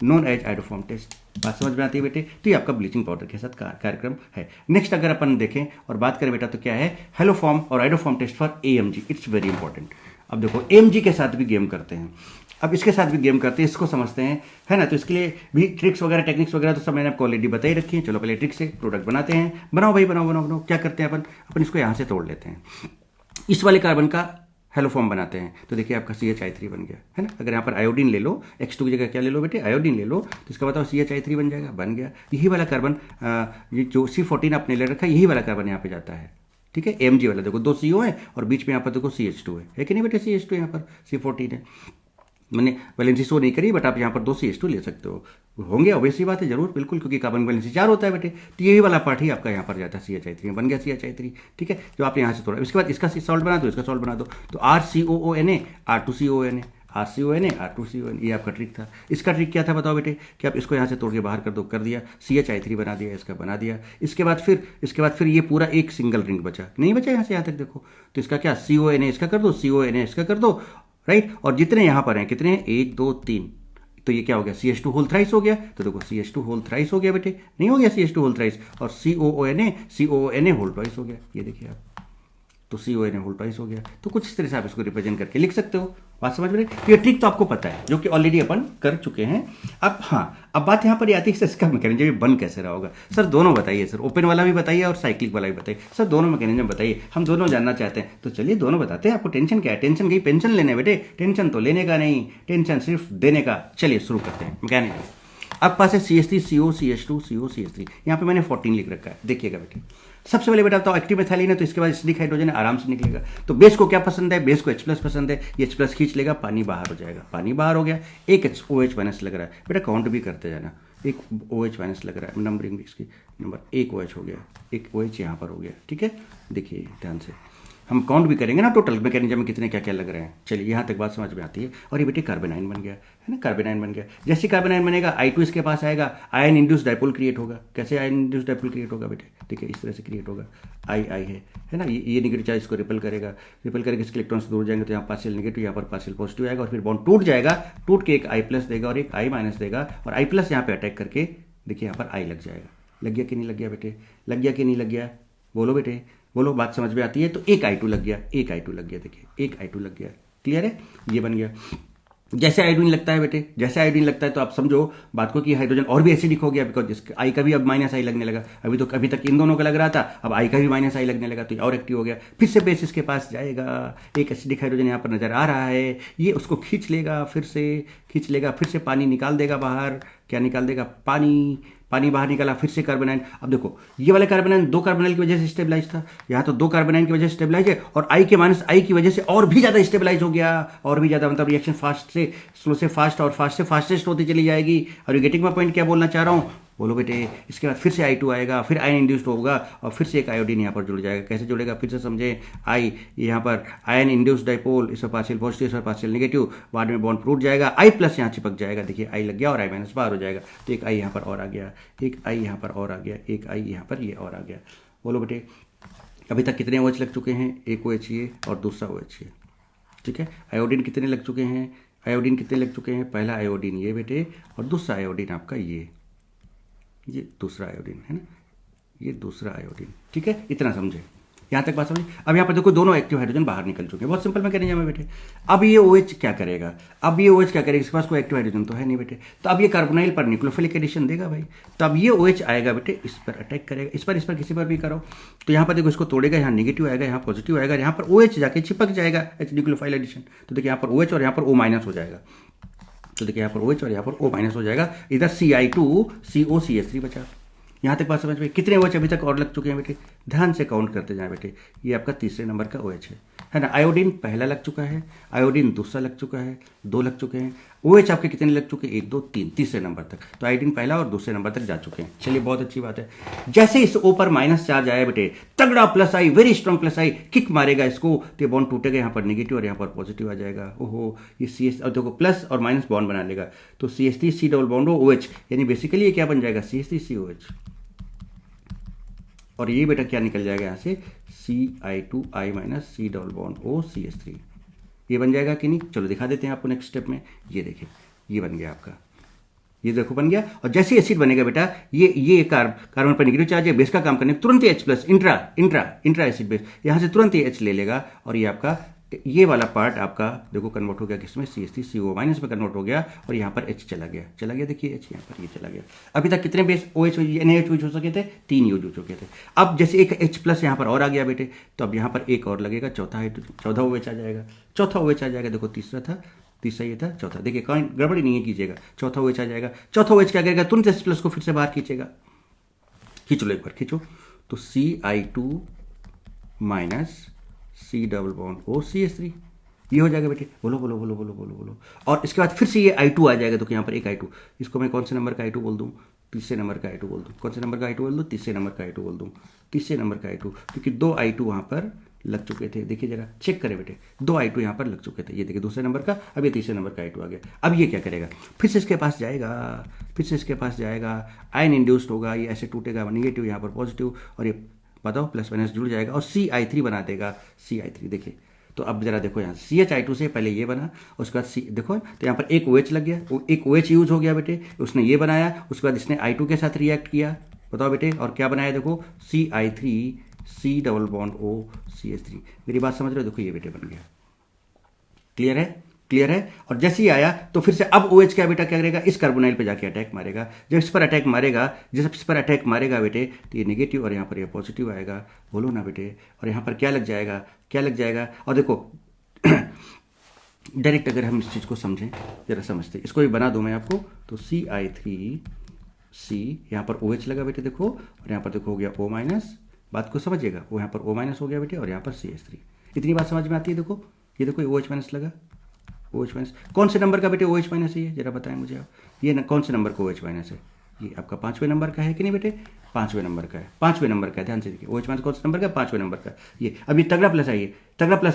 known as iodoform test। बात समझ में आती है बेटे, तो ये आपका ब्लीचिंग पाउडर के साथ कार्यक्रम है। नेक्स्ट अगर अपन देखें और बात करें बेटा, तो क्या है, हेलोफॉर्म और iodoform test for AMG, it's very important. अब देखो AMG के साथ भी गेम करते हैं, अब इसके साथ भी गेम करते हैं, इसको समझते हैं, है ना। तो इसके लिए भी ट्रिक्स वगैरह टेक्निक्स वगैरह तो सब मैंने आपको ऑलरेडी बताई रखी है। चलो पहले ट्रिक्स से प्रोडक्ट बनाते हैं, बनाओ भाई बनाओ बनाओ बनाओ। क्या करते हैं अपन इसको यहाँ से तोड़ लेते हैं, इस वाले कार्बन का हेलोफॉर्म बनाते हैं, तो देखिए आपका CHI3 बन गया, है ना। अगर यहाँ पर आयोडीन ले लो, X2 की जगह क्या ले लो बेटे, आयोडीन ले लो, तो इसका बताओ CHI3 बन जाएगा, बन गया। यही वाला कार्बन, ये जो C14 आपने ले रखा है, यही वाला कार्बन यहाँ पे जाता है, ठीक है। AMG वाला देखो 2 CO है, और बीच में यहाँ पर देखो CH2 है कि नहीं बेटे, CH2 यहाँ पर C14 है, मैंने वैलेंसी शो नहीं करी, बट आप यहाँ पर 2 CH2 ले सकते हो, होंगे ऑब्वियसली बात है, जरूर बिल्कुल, क्योंकि कार्बन वैलेंसी 4 होता है बेटे। तो यही वाला पार्ट ही आपका यहाँ पर जाता है, CHI3 बन गया CHI3, ठीक है। जो आप यहाँ से थोड़ा, इसके बाद इसका सॉल्ट बना दो, इसका सॉल्ट बना दो, तो RCOONA R2CONA RCONA R2CONA, ये आपका ट्रिक था। इसका ट्रिक क्या था बताओ बेटे, कि आप इसको यहाँ से तोड़ के बाहर कर दो, कर दिया, CHI3 बना दिया, इसका बना दिया। इसके बाद फिर ये पूरा एक सिंगल रिंग बचा, नहीं बचा यहाँ से यहाँ तक देखो, तो इसका क्या CONA इसका कर दो, CONA इसका कर दो, राइट। और जितने यहाँ पर हैं कितने हैं, 1 2 3, तो ये क्या हो गया, CH2 होल थ्राइस हो गया। तो देखो CH2 होल थ्राइस हो गया बेटे, नहीं हो गया CH2 होल थ्राइस, और COONA होल ट्वाइस हो गया, ये देखिए आप, तो CONA होल ट्वाइस हो गया। तो कुछ इस तरह से आप इसको रिप्रेजेंट करके लिख सकते हो, बात समझ में। ये ट्रिक तो आपको पता है, जो कि ऑलरेडी अपन कर चुके हैं। अब हाँ, अब बात यहाँ पर आती है इसका मैकेनिज्म, ये बन कैसे रहा होगा। सर दोनों बताइए, सर ओपन वाला भी बताइए और साइक्लिक वाला भी बताइए, सर दोनों मैकेनिज्म बताइए, हम दोनों जानना चाहते हैं। तो चलिए दोनों बताते हैं। आपको टेंशन क्या है, टेंशन गई पेंशन लेने बेटे, टेंशन तो लेने का नहीं, टेंशन सिर्फ देने का। चलिए शुरू करते हैं मैकेनिज्म। अब पास है CH3 CO CH2 CO CH3, यहाँ पे मैंने 14 लिख रखा है, देखिएगा बेटे। सबसे पहले बेटा बताओ, एक्टिव मेथाइलिन है तो इसके बाद एसिडिक हाइड्रोजन आराम से निकलेगा। तो बेस को क्या पसंद है, बेस को H+ पसंद है, ये H+ खींच लेगा, पानी बाहर हो जाएगा, पानी बाहर हो गया। एक OH- लग रहा है बेटा, काउंट भी करते जाना, एक OH- लग रहा है, नंबरिंग भी इसकी, नंबर 1 OH हो गया, एक OH यहाँ पर हो गया, ठीक है। देखिए ध्यान से हम काउंट भी करेंगे ना, टोटल मैकेनिज्म में कितने क्या क्या लग रहे हैं। चलिए यहाँ तक बात समझ में आती है। और ये बेटे कार्बेनाइन बन गया, है ना, कार्बेनाइन बन गया। जैसे कार्बेनाइन बनेगा, I2 इसके पास आएगा, आयन इंड्यूस डाइपोल क्रिएट होगा। कैसे आयन इंड्यूस डाइपोल क्रिएट होगा बेटे, ठीक है, इस तरह से क्रिएट होगा, I है ना। ये नेगेटिव चार्ज इसको रिपेल करेगा, रिपेल करके इसके इलेक्ट्रॉन्स दूर जाएंगे, तो यहाँ पार्शियल नेगेटिव, यहाँ पर पार्शियल पॉजिटिव आएगा, और फिर बॉन्ड टूट जाएगा, टूट के एक I+ देगा और एक I- देगा, और I+ यहाँ पे अटैक करके देखिए यहाँ पर I लग जाएगा। लग गया कि नहीं लग गया बेटे, लग गया कि नहीं लग गया, बोलो बेटे बोलो, बात समझ में आती है। तो एक I2 लग गया, एक I2 लग गया, देखिए एक I2 लग गया, क्लियर है, ये बन गया। जैसे आयोडीन लगता है बेटे, जैसे आयोडीन लगता है तो आप समझो बात को कि हाइड्रोजन और भी एसिडिक हो गया, बिकॉज इसका I का भी अब -I लगने लगा। अभी तक इन दोनों का लग रहा था, अब I का भी -I लगने लगा, तो और एक्टिव हो गया। फिर से बेस इसके पास जाएगा, एक एसिडिक हाइड्रोजन यहाँ पर नजर आ रहा है, ये उसको खींच लेगा, फिर से खींच लेगा, फिर से पानी निकाल देगा बाहर। क्या निकाल देगा, पानी, पानी बाहर निकला, फिर से कार्बन आयन। अब देखो ये वाला कार्बन आयन 2 कार्बन आयन की वजह से स्टेबलाइज था, यहाँ तो 2 कार्बन आयन की वजह से स्टेबलाइज है, और आई के माइनस आई की वजह से और भी ज़्यादा स्टेबलाइज हो गया, और भी ज़्यादा, मतलब रिएक्शन फास्ट से स्लो से फास्ट और फास्ट से फास्टेस्ट होती चली जाएगी। और यू गेटिंग माय पॉइंट, क्या बोलना चाह रहा हूँ, बोलो बेटे। इसके बाद फिर से I2 आएगा, फिर आयन इंड्यूस्ड होगा, और फिर से एक आयोडीन यहाँ पर जुड़ जाएगा। कैसे जुड़ेगा फिर से समझें। आई यहाँ पर आयन इंड्यूस्ड डाइपोल, इस पर पार्शियल पॉजिटिव, इस पर पार्शियल नेगेटिव, बाद में बॉन्ड टूट जाएगा, I प्लस यहाँ चिपक जाएगा, देखिए I लग गया और I माइनस बाहर हो जाएगा। तो एक I यहाँ पर और आ गया, एक I यहाँ पर और आ गया, एक I यहाँ पर ये और आ गया। बोलो बेटे अभी तक कितने OH लग चुके हैं, एक OH ये और दूसरा OH ये, ठीक है। आयोडीन कितने लग चुके हैं, आयोडीन कितने लग चुके हैं, पहला आयोडीन ये बेटे, और दूसरा आयोडीन आपका ये दूसरा आयोडीन है ना, ये दूसरा आयोडीन, ठीक है। इतना समझे, यहाँ तक बात समझ। अब यहाँ पर देखो दोनों एक्टिव हाइड्रोजन बाहर निकल चुके हैं, बहुत सिंपल मैं कहने जाऊँ बेटे। अब ये OH क्या करेगा, अब ये OH क्या करेगा, इसके पास कोई एक्टिव हाइड्रोजन तो है नहीं बेटे, तो अब ये कार्बोनाइल पर न्यूक्लियोफिलिक एडिशन देगा भाई। तो अब ये OH आएगा बेटे, इस पर अटैक करेगा, इस पर किसी पर भी करो, तो यहाँ पर देखो इसको तोड़ेगा, यहाँ नेगेटिव आएगा, यहाँ पॉजिटिव आएगा, यहाँ पर OH जाके चिपक जाएगा न्यूक्लियोफाइल एडिशन। तो देखिए यहाँ पर OH और यहाँ पर O माइनस हो जाएगा, तो देखिए यहाँ पर OH और यहाँ पर O माइनस हो जाएगा, इधर Ci2 COCH3 बचा। यहाँ तक बात समझ में। कितने OH अभी तक और लग चुके हैं बेटे, ध्यान से काउंट करते जाएं बेटे। ये आपका तीसरे नंबर का OH है ना। आयोडीन पहला लग चुका है, आयोडीन दूसरा लग चुका है, 2 लग चुके हैं। OH आपके कितने लग चुके हैं, 1 2 3, तीसरे नंबर तक। तो आयोडीन पहला और दूसरे नंबर तक जा चुके हैं। चलिए बहुत अच्छी बात है। जैसे इस O पर माइनस चार्ज आया बेटे, तगड़ा प्लस आई, वेरी स्ट्रॉन्ग प्लस आई किक मारेगा इसको, तो ये बॉन्ड टूटेगा, यहाँ पर नेगेटिव और यहाँ पर पॉजिटिव आ जाएगा। ओहो ये CS, और देखो प्लस और माइनस बॉन्ड बना लेगा, तो CH3 C double bond OH, यानी बेसिकली ये क्या बन जाएगा, CH3 COH। और ये बेटा क्या निकल जाएगा यहाँ से, Ci2I minus C double bond O CH3। ये बन जाएगा कि नहीं, चलो दिखा देते हैं आपको नेक्स्ट स्टेप में। ये देखिए ये बन गया आपका, ये देखो बन गया। और जैसे एसिड बनेगा बेटा, ये कार्बन पर नेगेटिव चार्ज है, बेस का काम करने तुरंत ही H plus intra acid base, यहाँ से तुरंत ही H ले लेगा, और ये आपका ये वाला पार्ट आपका देखो कन्वर्ट हो गया किसमें, CH3 CO माइनस में कन्वर्ट हो गया, और यहाँ पर H चला गया, देखिए H यहाँ पर ये चला गया। अभी तक कितने बेस OH NaH यूज हो सके थे, 3 यूज हो चुके थे। अब जैसे एक H प्लस यहाँ पर और आ गया बेटे, तो अब यहाँ पर एक और लगेगा, चौथा OH आ जाएगा, चौथा OH आ जाएगा। देखो तीसरा ये था, चौथा, देखिए कहीं गड़बड़ी नहीं है कीजिएगा, चौथा OH आ जाएगा। चौथा OH क्या करेगा, तुरंत H प्लस को फिर से बाहर खींचेगा, खींच लो एक बार खींचो, तो Ci2 minus C double bond O CH3 ये हो जाएगा बेटे। बोलो बोलो बोलो बोलो बोलो बोलो। और इसके बाद फिर से ये I2 आ जाएगा, तो यहाँ पर एक I2, इसको मैं कौन से नंबर का I2 बोल दूँ, तीसरे नंबर का I2 बोल दूँ। कौन से नंबर का I2 बोल दूँ, तीसरे नंबर का I2 बोल दूँ, तीसरे नंबर का I2, क्योंकि 2 I2 वहाँ पर लग चुके थे। देखिए जरा चेक करें बेटे, 2 I2 यहाँ पर लग चुके थे, ये देखिए दूसरे नंबर का, अब ये तीसरे नंबर का I2 आ गया। अब ये क्या करेगा, फिर से इसके पास जाएगा, आयन इंड्यूस्ड होगा, ये ऐसे टूटेगा, नेगेटिव यहाँ पर पॉजिटिव, और ये बताओ प्लस माइनस जुड़ जाएगा, और Ci3 बना देगा, Ci3 देखिए। तो अब जरा देखो यहाँ CHI2 से पहले ये बना, उसके बाद C देखो, तो यहाँ पर एक OH लग गया, एक OH यूज हो गया बेटे, उसने ये बनाया, उसके बाद इसने I2 के साथ रिएक्ट किया, बताओ बेटे, और क्या बनाया, देखो Ci3 C double bond O CH3। मेरी बात समझ रहे हो, देखो ये बेटे बन गया। क्लियर है। और जैसे ही आया तो फिर से अब OH क्या बेटा क्या करेगा, इस कार्बोनाइल पे जाके अटैक मारेगा। जब इस पर अटैक मारेगा बेटे, तो ये नेगेटिव और यहाँ पर ये पॉजिटिव आएगा, बोलो ना बेटे। और यहाँ पर क्या लग जाएगा, और देखो डायरेक्ट अगर हम इस चीज़ को समझें, जरा समझते, इसको भी बना दूं मैं आपको, तो Ci3C यहाँ पर OH लगा बेटे देखो, और यहाँ पर देखो हो गया O माइनस, बात को समझिएगा, वो यहाँ पर O माइनस हो गया बेटे, और यहाँ पर CH3। इतनी बात समझ में आती है। देखो ये देखो OH माइनस लगा, OH माइनस कौन से नंबर का बेटे OH माइनस है, ये जरा बताएं मुझे आप, ये कौन से नंबर का OH माइनस है, ये आपका 5वें नंबर का है कि नहीं बेटे, 5वें नंबर का है, ध्यान से देखिए। OH माइनस कौन से नंबर का, 5वें नंबर का। ये अभी तगड़ा प्लस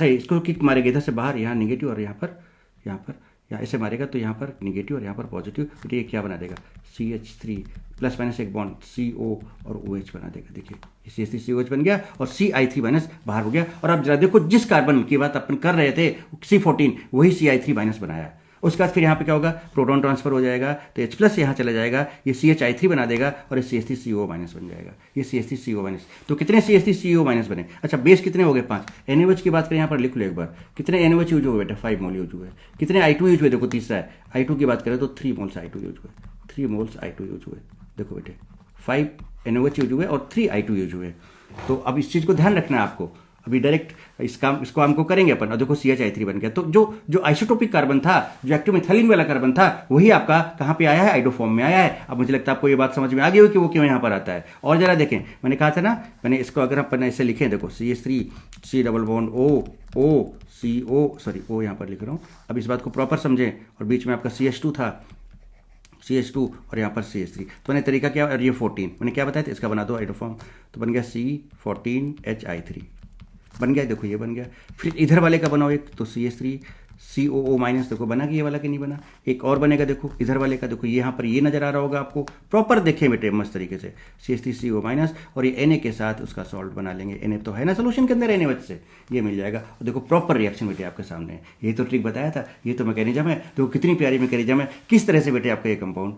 आई, इसको किक मारेगा इधर से बाहर, यहाँ नेगेटिव और यहाँ ऐसे मारेगा, तो यहाँ पर नेगेटिव और यहाँ पर पॉजिटिव, तो ये क्या बना देगा, CH3 प्लस माइनस एक बॉन्ड CO और OH बना देगा। देखिए CH3 COH बन गया, और Ci3 माइनस बाहर हो गया। और अब जरा देखो, जिस कार्बन की बात अपन कर रहे थे C14, वही Ci3 माइनस बनाया। उसके बाद फिर यहाँ पे क्या होगा, प्रोटॉन ट्रांसफर हो जाएगा, तो H प्लस यहाँ चला जाएगा, ये CHI3 बना देगा, और ये CH3 CO माइनस बन जाएगा, ये CH3 CO माइनस। तो कितने CH3 CO माइनस बने, अच्छा बेस कितने हो गए, 5। NaOH की बात करें, यहाँ पर लिख लो एक बार, कितने NaOH यूज हुए बेटा, 5 मोल यूज हुए। कितने I2 यूज हुए, देखो तीसरा है, I2 की बात करें तो 3 मोल्स I2 यूज हुए, 3 मोल्स I2 यूज हुए। देखो बेटे 5 NaOH यूज हुए और 3 I2 यूज हुए। तो अब इस चीज़ को ध्यान रखना है आपको। अभी डायरेक्ट इसको हमको करेंगे अपन, और देखो CH3 बन गया। तो जो आइसोटोपिक कार्बन था, जो एक्टिव मिथाइलिन वाला कार्बन था, वही आपका कहाँ पे आया है, आइडोफॉर्म में आया है। अब मुझे लगता है आपको ये बात समझ में आ गई हो कि वो क्यों यहाँ पर आता है। और जरा देखें, मैंने कहा था ना, मैंने इसको अगर अपन ऐसे लिखें, देखो CH3 C double bond O CO, sorry O यहाँ पर लिख रहा हूँ। अब इस बात को प्रॉपर समझें, और बीच में आपका CH2 था, CH2 और यहाँ पर CH3। तो मैंने तरीका क्या, और ये 14 मैंने क्या बताया था, इसका बना दो आइडोफॉर्म, तो बन गया C14Hi3 बन गया। देखो ये बन गया। फिर इधर वाले का बनाओ एक, तो CH3 COO माइनस, देखो बना कि ये वाला कि नहीं बना। एक और बनेगा, देखो इधर वाले का, देखो ये यहाँ पर ये नजर आ रहा होगा आपको, प्रॉपर देखें बेटे मस्त तरीके से, CH3 CO माइनस, और ये Na के साथ उसका सॉल्ट बना लेंगे। Na तो है ना सोल्यूशन के अंदर, Na से ये मिल जाएगा। और देखो प्रॉपर रिएक्शन बेटे आपके सामने है। यही तो ट्रिक बताया था, ये तो मैकेनिज्म है। देखो कितनी प्यारी मैकेनिज्म है, किस तरह से बेटे आपका ये कंपाउंड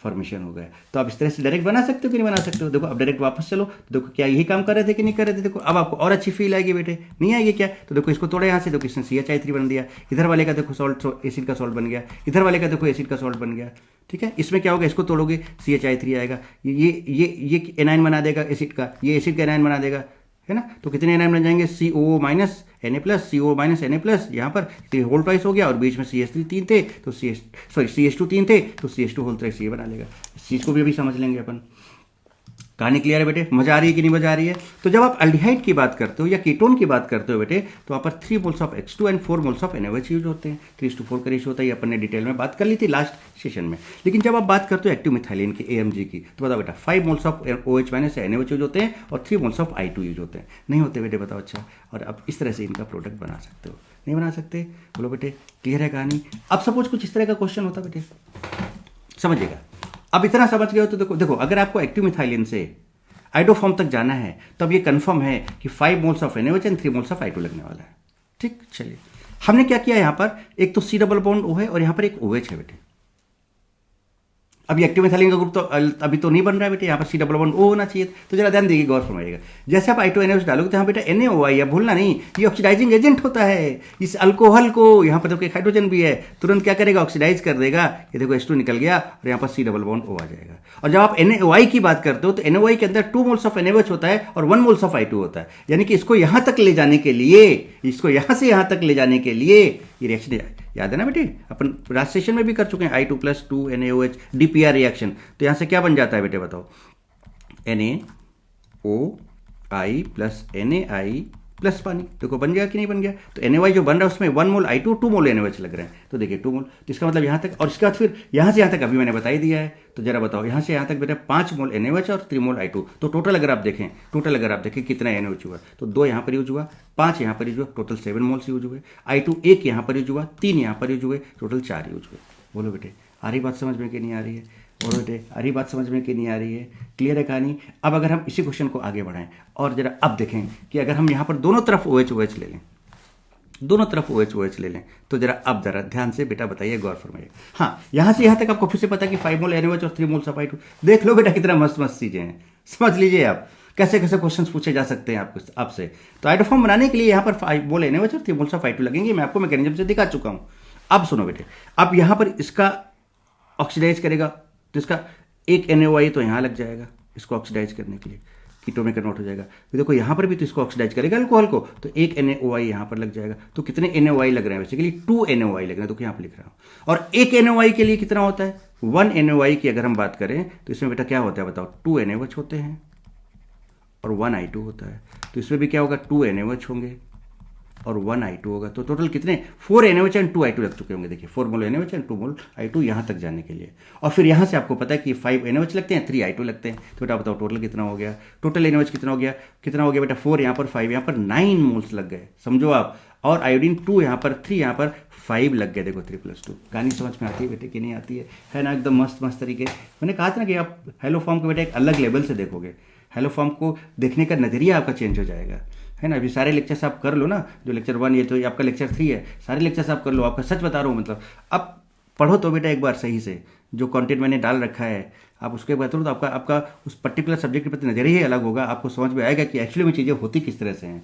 फॉर्मेशन हो गया। तो आप इस तरह से डायरेक्ट बना सकते हो कि नहीं बना सकते हो। देखो अब डायरेक्ट वापस चलो, तो देखो क्या यही काम कर रहे थे कि नहीं कर रहे थे। देखो अब आपको और अच्छी फील आएगी बेटे, नहीं आएगी क्या। तो देखो इसको तोड़े यहाँ से, देखो इसने CH3 बन दिया। इधर वाले का देखो सॉल्ट, एसिड का सॉल्ट बन गया। इधर वाले का देखो एसिड का सॉल्ट बन गया। ठीक है, इसमें क्या होगा, इसको तोड़ोगे CH3 आएगा, ये एनाइन बना देगा एसिड का, ये एसिड का एनाइन बना देगा, है ना। तो कितने एनाइन बन जाएंगे, COO minus Na plus, CO minus Na plus, यहाँ पर होल ट्वाइस हो गया, और बीच में CH3 तीन थे तो CH2 तीन थे तो CH2 होल ट्वाइस ये बना लेगा। इस चीज़ को भी अभी समझ लेंगे अपन। कहानी क्लियर है बेटे, मजा आ रही है कि नहीं मजा आ रही है। तो जब आप अल्डिहाइड की बात करते हो या कीटोन की बात करते हो बेटे, तो वहाँ पर 3 moles of H2 and 4 moles of NaOH use होते हैं। 3:4 का रेशियो होता है, ये अपन ने डिटेल में बात कर ली थी लास्ट सेशन में। लेकिन जब आप बात करते हो एक्टिव मिथाइलिन की, AMG की, तो बताओ बेटा 5 moles of OH minus NaOH use होते हैं, और 3 मोल्स ऑफ I2 यूज होते हैं। नहीं होते बेटे, बताओ। अच्छा, और अब इस तरह से इनका प्रोडक्ट बना सकते हो, नहीं बना सकते, बोलो बेटे। क्लियर है कहानी। अब सपोज कुछ इस तरह का क्वेश्चन होता बेटे, समझिएगा। अब इतना समझ गए हो तो देखो अगर आपको एक्टिव मिथाइलिन से आइडोफॉर्म तक जाना है, तो अब ये कंफर्म है कि 5 moles of NaOH and 3 moles of I2 लगने वाला है। ठीक, चलिए हमने क्या किया, यहाँ पर एक तो C डबल बॉन्ड O है, और यहाँ पर एक OH है बेटे। अभी एक्टिव मिथाइलिन का ग्रुप तो अभी तो नहीं बन रहा है बेटे, यहाँ पर C डबल बॉन्ड O होना चाहिए। तो जरा ध्यान देगी, गौर फरमाइएगा। जैसे आप I2 NaOH डालोगे तो यहाँ बेटा NaOI है, भूलना नहीं, ये ऑक्सीडाइजिंग एजेंट होता है। इस अल्कोहल को, यहाँ पर देखो एक हाइड्रोजन भी है, तुरंत क्या करेगा, ऑक्सीडाइज कर देगा। ये देखो H2 निकल गया, और यहाँ पर C डबल बॉन्ड O आ जाएगा। और जब आप NaOI की बात करते हो, तो NaOI के अंदर 2 मोल्स ऑफ NaOH होता है और 1 मोल्स ऑफ I2 होता है। यानी कि इसको यहाँ तक ले जाने के लिए, इसको यहाँ से यहाँ तक ले जाने के लिए ये रिएक्शन याद है ना बेटे, अपन लास्ट सेशन में भी कर चुके हैं। I2 plus 2 NaOH DPR reaction. तो यहाँ से क्या बन जाता है बेटे, बताओ, NaOI प्लस NaI प्लस पानी। देखो बन गया कि नहीं बन गया। तो NaOI जो बन रहा है उसमें 1 मोल I2, 2 मोल NaOH लग रहे हैं। तो देखिए 2 मोल, तो इसका मतलब यहाँ तक, और इसके बाद फिर यहाँ से यहाँ तक अभी मैंने बता ही दिया है। तो जरा बताओ, यहाँ से यहाँ तक बेटा 5 मोल NaOH और 3 मोल I2। तो टोटल अगर आप देखें कितना NaOH हुआ, तो 2 यहाँ पर यूज हुआ, 5 यहाँ पर यूज हुआ, टोटल 7 मोल्स यूज हुए। I2 1 यहाँ पर यूज हुआ, 3 यहाँ पर यूज हुए, टोटल 4 यूज हुए। बोलो बेटे, आ रही बात समझ में कि नहीं आ रही है। और बेटे आ रही बात समझ में कि नहीं आ रही है। क्लियर है कहानी। अब अगर हम इसी क्वेश्चन को आगे बढ़ाएं, और जरा अब देखें कि अगर हम यहाँ पर दोनों तरफ OH ले लें, दोनों तरफ OH ले लें, तो जरा अब जरा ध्यान से बेटा बताइए, गौर फरमाइए। हाँ, यहाँ से यहाँ तक आपको फिर से पता कि 5 मोल NaOH और 3 मोल्स ऑफ I2। देख लो बेटा कितना मस्त मस्त चीजें हैं, समझ लीजिए आप कैसे कैसे क्वेश्चन पूछे जा सकते हैं आपसे। तो आइडोफॉर्म बनाने के लिए यहाँ पर 5 मोल NaOH और 3 मोल्स ऑफ I2 लगेंगे। मैं आपको मैकेनिज्म से दिखा चुका हूँ। अब सुनो बेटे, अब यहाँ पर इसका ऑक्सीडाइज करेगा, तो इसका एक NaOI तो यहाँ लग जाएगा इसको ऑक्सीडाइज करने के लिए, कीटो में कन्वर्ट हो जाएगा। तो देखो यहाँ पर भी तो इसको ऑक्सीडाइज करेगा अल्कोहल को, तो एक NaOI यहाँ पर लग जाएगा। तो कितने NaOI लग रहे हैं, बेसिकली 2 NaOI लग रहे हैं। तो यहाँ पर लिख रहा हूँ। और एक NaOI के लिए कितना होता है, 1 NaOI की अगर हम बात करें तो इसमें बेटा क्या होता है, बताओ, 2 NaOH होते हैं और 1 I2 होता है। तो इसमें भी क्या होगा, 2 NaOH होंगे और 1 I2 होगा। तो टोटल कितने, 4 NaOH एंड 2 I2 लग चुके होंगे। देखिए 4 मोल NaOH एंड 2 मोल I2 यहाँ तक जाने के लिए। और फिर यहाँ से आपको पता है कि 5 NaOH लगते हैं, 3 I2 लगते हैं। तो बेटा बताओ टोटल कितना हो गया, टोटल NaOH कितना हो गया बेटा, 4 यहाँ पर 5 यहाँ पर 9 मोल्स लग गए, समझो आप। और आयोडीन 2 यहाँ पर 3 यहाँ पर 5 लग गए। देखो 3 + 2। कहानी समझ में आती है बेटे कि नहीं आती है ना। एकदम मस्त मस्त तरीके। मैंने कहा था ना कि आप हेलोफॉर्म को बेटा एक अलग लेवल से देखोगे। हेलोफॉर्म को देखने का नजरिया आपका चेंज हो जाएगा, है ना। अभी सारे लेक्चर्स आप कर लो ना, जो लेक्चर 1 ये तो आपका लेक्चर 3 है, सारे लेक्चर्स आप कर लो। आपका सच बता रहा हूँ, मतलब अब पढ़ो तो बेटा एक बार सही से, जो कंटेंट मैंने डाल रखा है आप उसके बाद तो आपका उस पर्टिकुलर सब्जेक्ट के प्रति नजरिया ही अलग होगा। आपको समझ में आएगा कि एक्चुअली में चीज़ें होती किस तरह से हैं।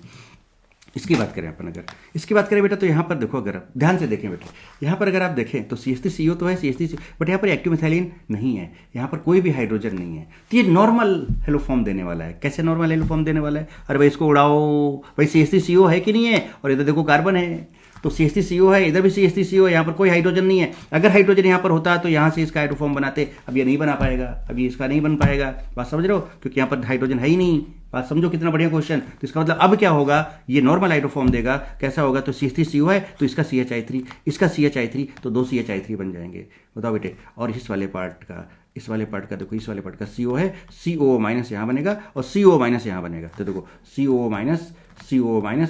इसकी बात करें अपन, अगर इसकी बात करें बेटा, तो यहाँ पर देखो, अगर आप ध्यान से देखें बेटा, यहाँ पर अगर आप देखें तो CH3CO तो है, CH3 बट यहाँ पर एक्टिव मिथाइलिन नहीं है, यहाँ पर कोई भी हाइड्रोजन नहीं है। तो ये नॉर्मल हेलोफॉर्म देने वाला है। कैसे नॉर्मल हेलोफॉर्म देने वाला है? अरे भाई इसको उड़ाओ, भाई CH3CO है कि नहीं है, और इधर देखो कार्बन है, तो CH3CO है, इधर भी CH3CO है, यहाँ पर कोई हाइड्रोजन नहीं है। अगर हाइड्रोजन यहाँ पर होता तो यहाँ से इसका हाइड्रोफॉर्म बनाते, अब ये नहीं बना पाएगा, अब ये इसका नहीं बन पाएगा। बात समझ रहे हो? क्योंकि यहाँ पर हाइड्रोजन है ही नहीं। बात समझो कितना बढ़िया क्वेश्चन। तो इसका मतलब अब क्या होगा, ये नॉर्मल हाइड्रोफॉर्म देगा। कैसा होगा? तो CH3CO है तो इसका CHI3, इसका CHI3, तो 2 CHI3 बन जाएंगे। बताओ बेटे। और इस वाले पार्ट का देखो, इस वाले पार्ट का CO है, CO माइनस यहाँ बनेगा और CO माइनस यहाँ बनेगा। तो देखो CO माइनस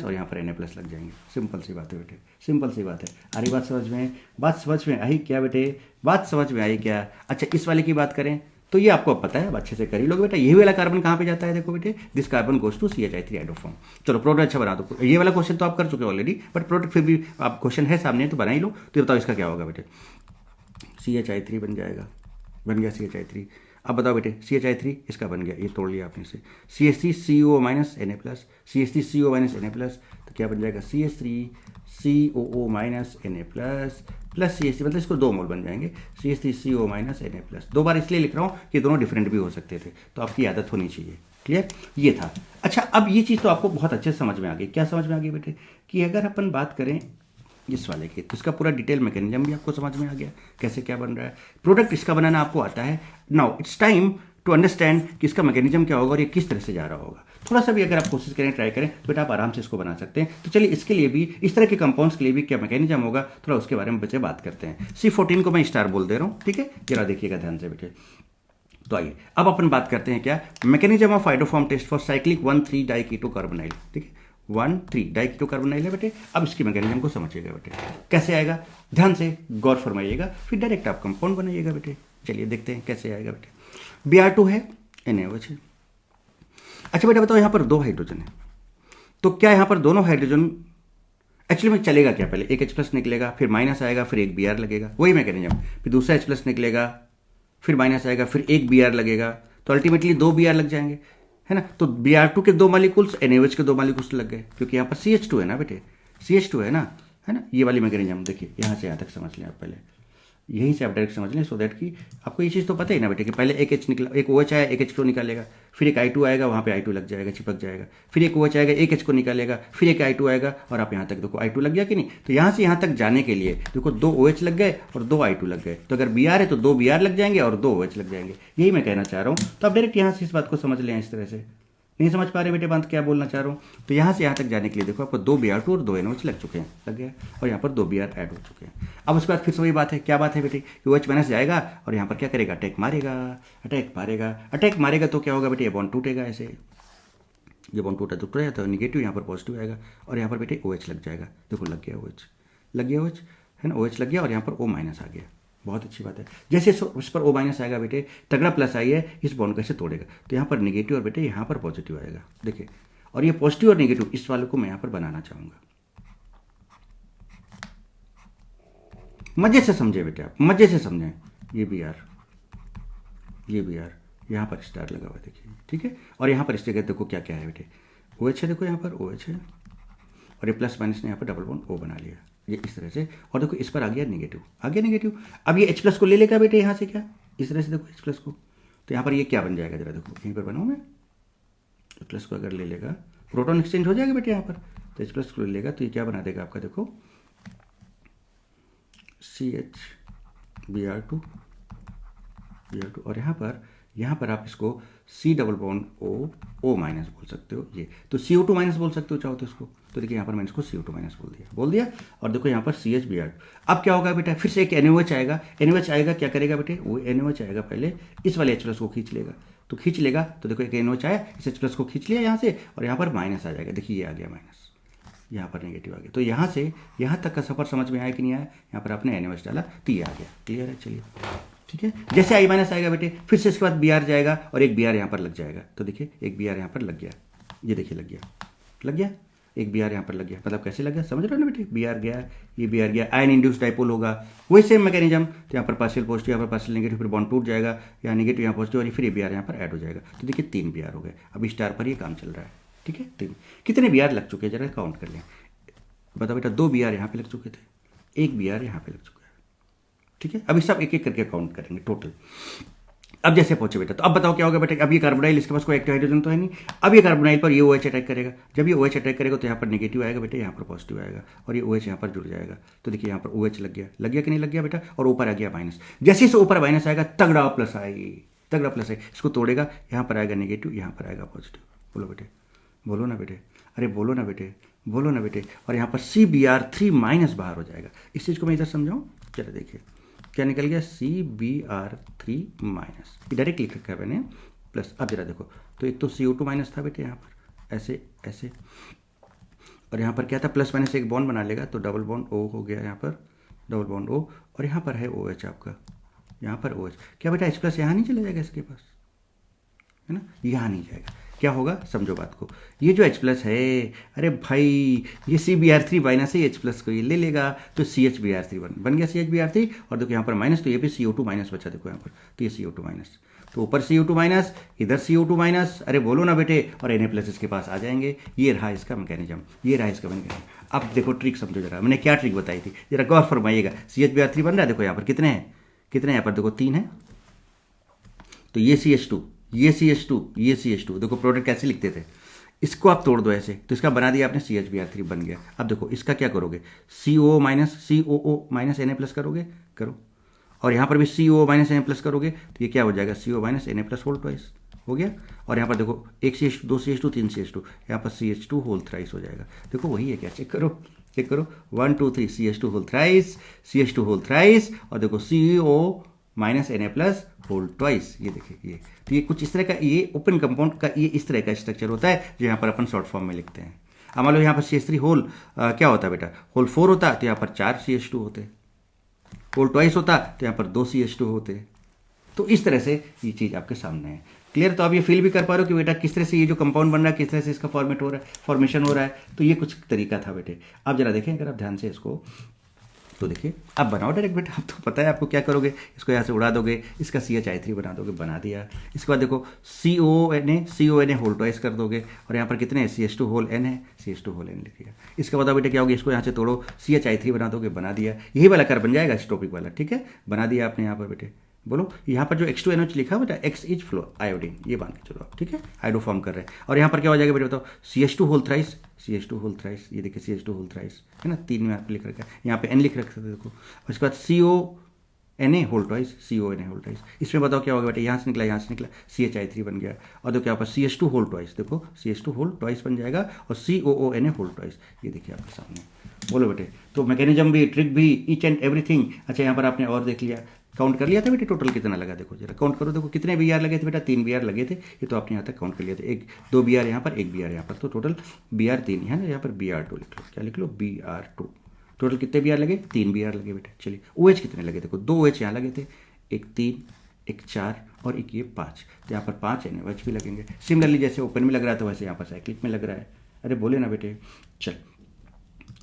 और यहाँ पर Na प्लस लग जाएंगे। सिंपल सी बात है बेटे, सिंपल सी बात है। आ रही बात समझ में? बात समझ में आई क्या बेटे? बात समझ में आई क्या? अच्छा, इस वाले की बात करें तो ये आपको पता है, अब अच्छे से कर ही लोगे बेटा। ये वाला कार्बन कहाँ पे जाता है? देखो बेटे, this carbon goes to CHI3 hydroform. चलो प्रोडक्ट अच्छा बना दो। ये वाला क्वेश्चन तो आप कर चुके हो ऑलरेडी, बट प्रोडक्ट फिर भी आप क्वेश्चन है सामने तो बना ही लो। तो बताओ इसका क्या होगा बेटे? CHI3 बन जाएगा, बन गया CHI3। अब बताओ बेटे, CHI3 इसका बन गया, ये तोड़ लिया आपने से। CH3CO minus Na plus, CH3CO minus Na plus, तो क्या बन जाएगा? CH3COO minus Na plus plus CH3, मतलब इसको 2 मोल बन जाएंगे। CH3CO minus Na plus. 2 बार इसलिए लिख रहा हूँ कि दोनों डिफरेंट भी हो सकते थे, तो आपकी आदत होनी चाहिए। क्लियर? ये था। अच्छा, अब ये चीज़ तो आपको बहुत अच्छे से समझ में आ गई। क्या समझ में आ गई बेटे? कि अगर अपन बात करें इस वाले की, तो इसका पूरा डिटेल मैकेनिज्म भी आपको समझ में आ गया, कैसे क्या बन रहा है। प्रोडक्ट इसका बनाना आपको आता है। Now it's time to understand कि इसका मैकेनिज्म क्या होगा और ये किस तरह से जा रहा होगा। थोड़ा सा भी अगर आप कोशिश करें, ट्राई करें, तो बेटा आप आराम से इसको बना सकते हैं। तो चलिए इसके लिए भी, इस तरह के कंपाउंड्स के लिए भी क्या मैकेनिज्म होगा, थोड़ा उसके बारे में बच्चे बात करते हैं। C14 को मैं स्टार बोल दे रहा हूँ, ठीक है? जरा देखिएगा ध्यान से बेटे। तो आइए अब अपन बात करते हैं क्या, mechanism of hydroform test for cyclic 1,3 diketo carbonyl. ठीक है, 1,3 डाइकीटो कार्बोनाइल है बेटे। अब इसकी मैकेनिज्म को समझिएगा बेटे, कैसे आएगा, ध्यान से गौर फरमाइएगा, फिर डायरेक्ट आप कंपाउंड बनाइएगा बेटे। चलिए देखते हैं कैसे आएगा बेटे। Br2 है, NaOH है। अच्छा बेटा बताओ, यहाँ पर 2 हाइड्रोजन है, तो क्या यहाँ पर दोनों हाइड्रोजन एक्चुअली में चलेगा क्या? पहले एक H+ निकलेगा, फिर माइनस आएगा, फिर एक Br लगेगा, वही मैकेनिज्म। फिर दूसरा H+ निकलेगा, फिर माइनस आएगा, फिर एक Br लगेगा, तो अल्टीमेटली 2 Br लग जाएंगे, है ना? तो Br2 के 2 मॉलिक्यूल्स NaOH के 2 मॉलिक्यूल्स लग गए, क्योंकि यहाँ पर CH2 है ना बेटे, CH2 है ना, है ना? ये वाली मैकेनिज्म देखिए, यहाँ से यहाँ तक समझ लें आप पहले, यहीं से आप डायरेक्ट समझ लें, सो दैट कि आपको ये चीज़ तो पता ही ना बेटे कि पहले एक H निकला, एक OH आया, एक H को निकालेगा, फिर एक I2 आएगा, वहाँ पे I2 लग जाएगा, चिपक जाएगा, फिर एक OH आएगा, एक H को निकालेगा, फिर एक I2 आएगा, और आप यहाँ तक देखो I2 लग गया कि नहीं? तो यहाँ से यहाँ तक जाने के लिए देखो 2 OH लग गए और 2 I2 लग गए, तो अगर Br है तो 2 Br लग जाएंगे और 2 OH लग जाएंगे। यही मैं कहना चाह रहा हूँ। तो आप डायरेक्ट यहाँ से इस बात को समझ लें। इस तरह से नहीं समझ पा रहे बेटे बात क्या बोलना चाह रहा हूँ? तो यहाँ से यहाँ तक जाने के लिए देखो आपको 2 Br2 और 2 NaOH लग चुके हैं, लग गया, और यहाँ पर 2 Br ऐड हो चुके हैं। अब उसके बाद फिर से वही बात है, क्या बात है बेटे कि OH माइनस जाएगा और यहाँ पर क्या करेगा? अटैक मारेगा, अटैक मारेगा तो क्या होगा बेटे? ये बॉन्ड टूटेगा, ऐसे ये बॉन्ड टूटेगा तो नेगेटिव यहाँ पर पॉजिटिव आएगा, और यहाँ पर बेटे OH लग जाएगा। देखो लग गया OH, लग गया OH, है ना? OH लग गया और यहाँ पर O माइनस आ गया। बहुत अच्छी बात है। जैसे इस पर O माइनस आएगा बेटे, तगड़ा प्लस आई है, इस बॉन्ड कैसे तोड़ेगा? तो यहाँ पर नेगेटिव और बेटे यहाँ पर पॉजिटिव आएगा, देखिए। और ये पॉजिटिव और नेगेटिव इस वाले को मैं यहाँ पर बनाना चाहूँगा। मजे से समझे बेटे, आप मजे से समझें। ये Br, ये Br, यहाँ पर स्टार लगा हुआ देखिए, ठीक है। और यहाँ पर इस जगह देखो क्या क्या है बेटे, OH है, देखो यहाँ पर OH है, और ये प्लस माइनस ने यहाँ पर डबल बॉन्ड O बना लिया, ये इस तरह से। और देखो इस पर आ गया नेगेटिव, आ गया नेगेटिव। अब ये H+ को ले लेगा बेटे यहाँ से, क्या इस तरह से देखो H+ को, तो यहाँ पर ये क्या बन जाएगा जरा देखो, यहीं पर बनाऊँ मैं। H+ को अगर ले लेगा, प्रोटॉन एक्सचेंज हो जाएगा बेटे यहाँ पर, तो H+ को ले लेगा तो ये क्या बना देगा आपका, देखो CH Br2, और यहाँ पर आप इसको C double bond O minus बोल सकते हो, ये तो CO2 माइनस बोल सकते हो चाहो तो इसको। तो देखिए यहाँ पर मैंने इसको CO2 माइनस बोल दिया। और देखो यहाँ पर CH Br2। अब क्या होगा बेटा, फिर से एक NaOH आएगा, NaOH आएगा, क्या करेगा बेटे, वो NaOH आएगा पहले इस वाले H+ को खींच लेगा, तो खींच लेगा तो देखो एक NaOH आया, इस H+ को खींच लिया यहाँ से, और यहाँ पर माइनस आ जाएगा, देखिए ये आ गया माइनस, यहाँ पर नेगेटिव आ गया। तो यहाँ से यहाँ तक का सफर समझ में आया कि नहीं आया? यहाँ पर आपने NaOH डाला तो ये आ गया, क्लियर है? चलिए ठीक है। जैसे I माइनस आएगा बेटे, फिर से इसके बाद Br जाएगा और एक Br यहाँ पर लग जाएगा, तो देखिए एक Br यहाँ पर लग गया, ये देखिए लग गया, एक Br यहाँ पर लग गया। मतलब कैसे लग गया, समझ रहे हो ना बेटे? Br गया, ये Br गया, आयन इंड्यूस्ड डाइपोल होगा, वही सेम मैकेनिज्म। तो यहाँ पर पार्शियल पॉजिटिव, यहाँ पर पार्शियल नेगेटिव, फिर बॉन्ड टूट जाएगा, यहाँ नेगेटिव यहाँ पॉजिटिव, और फिर ये Br यहाँ पर ऐड हो जाएगा। तो देखिए 3 Br हो गए। अभी स्टार पर ये काम चल रहा है, ठीक है 3। कितने बी आर लग चुके हैं जरा काउंट कर लें। बताओ बेटा 2 बी आर यहाँ पे लग चुके थे, 1 बी आर यहाँ पे लग चुका है। ठीक है, अभी सब एक एक करके काउंट करेंगे टोटल। अब जैसे पहुंचे बेटा, तो अब बताओ क्या होगा बेटा। अब ये कार्बोनाइल, इसके पास कोई एक्टिव हाइड्रोजन तो है नहीं। अब ये कार्बोनाइल पर ये OH अटैक करेगा। जब ये OH अटैक करेगा तो यहाँ पर नेगेटिव आएगा बेटा, यहाँ पर पॉजिटिव आएगा, और ये OH यहाँ पर जुड़ जाएगा। तो देखिए यहाँ पर OH लग गया कि नहीं लग गया बेटा, और ऊपर आ गया माइनस। जैसे इसे ऊपर माइनस आएगा तगड़ा प्लस आएगी, तगड़ा प्लस है। इसको तोड़ेगा, यहाँ पर आएगा नेगेटिव, यहाँ पर आएगा पॉजिटिव। बोलो बेटे, बोलो ना बेटे, अरे बोलो ना बेटे, बोलो ना बेटे। और यहाँ पर CBr3 माइनस बाहर हो जाएगा। इस चीज़ को मैं इधर समझाऊँ, चलो देखिए क्या निकल गया, CBr3 माइनस, डायरेक्ट लिख रखा है मैंने प्लस। अब जरा देखो, तो एक तो CO2 माइनस था बेटे यहाँ पर, ऐसे ऐसे, और यहाँ पर क्या था, प्लस माइनस एक बॉन्ड बना लेगा तो डबल बॉन्ड O हो गया यहाँ पर, डबल बॉन्ड O, और यहाँ पर है OH आपका, यहाँ पर OH। क्या बेटा H प्लस यहाँ नहीं चला जाएगा इसके पास, है ना, यहाँ नहीं जाएगा। क्या होगा समझो बात को, ये जो H प्लस है, अरे भाई ये CBr3 माइनस है, H प्लस को ये ले लेगा तो CHBr3 बन गया CHBr3। और देखो यहाँ पर माइनस, तो ये भी CO2 माइनस बचा, देखो यहाँ पर, तो ये CO2 माइनस, तो ऊपर CO2 माइनस, इधर CO2 माइनस, अरे बोलो ना बेटे, और Na प्लस इसके पास आ जाएंगे। ये रहा इसका मैकेनिज्म, ये रहा इसका मैकेनिज्म। अब देखो ट्रिक समझो जरा, मैंने क्या ट्रिक बताई थी, जरा गौर फरमाइएगा। CHBr3 बन रहा है, देखो यहाँ पर कितने हैं, कितने यहाँ पर देखो 3 है, तो ये CH2, ये CH2, ये CH2, देखो प्रोडक्ट कैसे लिखते थे, इसको आप तोड़ दो ऐसे, तो इसका बना दिया आपने CHBr3 बन गया। अब देखो इसका क्या करोगे, COO minus COO minus Na plus करोगे, करो, और यहाँ पर भी COO माइनस Na प्लस करोगे तो ये क्या हो जाएगा, CO minus Na plus whole twice हो गया। और यहाँ पर देखो 1 CH2, 2 CH2, 3 CH2, यहाँ पर CH2 होल थ्राइस हो जाएगा। देखो वही है क्या, चेक करो, चेक करो, 1 2 3 CH2 whole thrice, CH2 whole thrice, और देखो CO minus Na plus whole twice. ये देखिए ये, तो ये कुछ इस तरह का, ये ओपन कंपाउंड का ये इस तरह का स्ट्रक्चर होता है जो यहाँ पर अपन शॉर्ट फॉर्म में लिखते हैं। अब मान लो यहाँ पर CH3 होल क्या होता है बेटा, होल 4 होता तो यहाँ पर 4 CH2 होते, होल ट्वाइस होता तो यहाँ पर 2 CH2 होते। तो इस तरह से ये चीज़ आपके सामने है, क्लियर। तो आप ये फील भी कर पा रहे हो कि बेटा किस तरह से ये जो कंपाउंड बन रहा है, किस तरह से इसका फॉर्मेट हो रहा है, फॉर्मेशन हो रहा है। तो ये कुछ तरीका था बेटे। अब जरा देखें अगर आप ध्यान से इसको, तो देखिए अब बनाओ डायरेक्ट बेटा, अब तो पता है आपको क्या करोगे, इसको यहाँ से उड़ा दोगे, इसका CHI3 बना दोगे, बना दिया। इसके बाद देखो CONA होल ट्वाइस कर दोगे, और यहाँ पर कितने हैं, CH2 होल N है, CH2 होल N लिख दिया। इसका बताओ बेटा क्या होगा, इसको यहाँ से तोड़ो, CHI3 बना दोगे, बना दिया। यही वाला कर बन जाएगा इस टॉपिक वाला, ठीक है, बना दिया आपने यहाँ पर बेटे। बोलो यहाँ पर जो H2NH लिखा बेटा, X इज फ्लो आयोडीन, ये मान के चलो आप, ठीक है, हाइड्रो फॉर्म कर रहे हैं। और यहाँ पर क्या हो जाएगा बेटा बताओ, CH2 whole thrice, CH2 whole thrice, ये देखिए CH2 होल थ्राइस है ना, 3 में यहाँ पर लिख रखा है, यहाँ पे N लिख रखा था देखो। और इसके बाद CONA whole twice, CONA whole twice. इसमें बताओ क्या होगा बेटा, यहाँ से निकला, यहाँ से निकला, CHI3 बन गया। और देखो यहाँ पर CH2 होल ट्वाइस, देखो CH2 होल ट्वाइस बन जाएगा, और COONA होल ट्वाइस, ये देखिए आपके सामने। बोलो बेटे, तो मैकेनिज्म भी, ट्रिक भी, ईच एंड एवरीथिंग। अच्छा यहाँ पर आपने और देख लिया, काउंट कर लिया था बेटे, टोटल कितना लगा, देखो जरा काउंट करो, देखो कितने BR लगे थे बेटा, 3 BR लगे थे, ये तो आपने यहाँ तक काउंट कर लिया था। 2 BR यहाँ पर, 1 BR यहाँ पर, तो टोटल BR 3 है ना, यहाँ पर BR2 लिख लो, क्या लिख लो, BR2। टोटल कितने BR लगे, 3 BR लगे बेटा। चलिए OH कितने लगे, देखो 2 OH यहाँ लगे थे, एक 3, एक 4, और एक ये 5, तो यहाँ पर 5 NaOH भी लगेंगे। सिमिलरली जैसे ओपन में लग रहा था वैसे यहाँ पर साइक्लिक में लग रहा है। अरे बोले ना बेटे, चल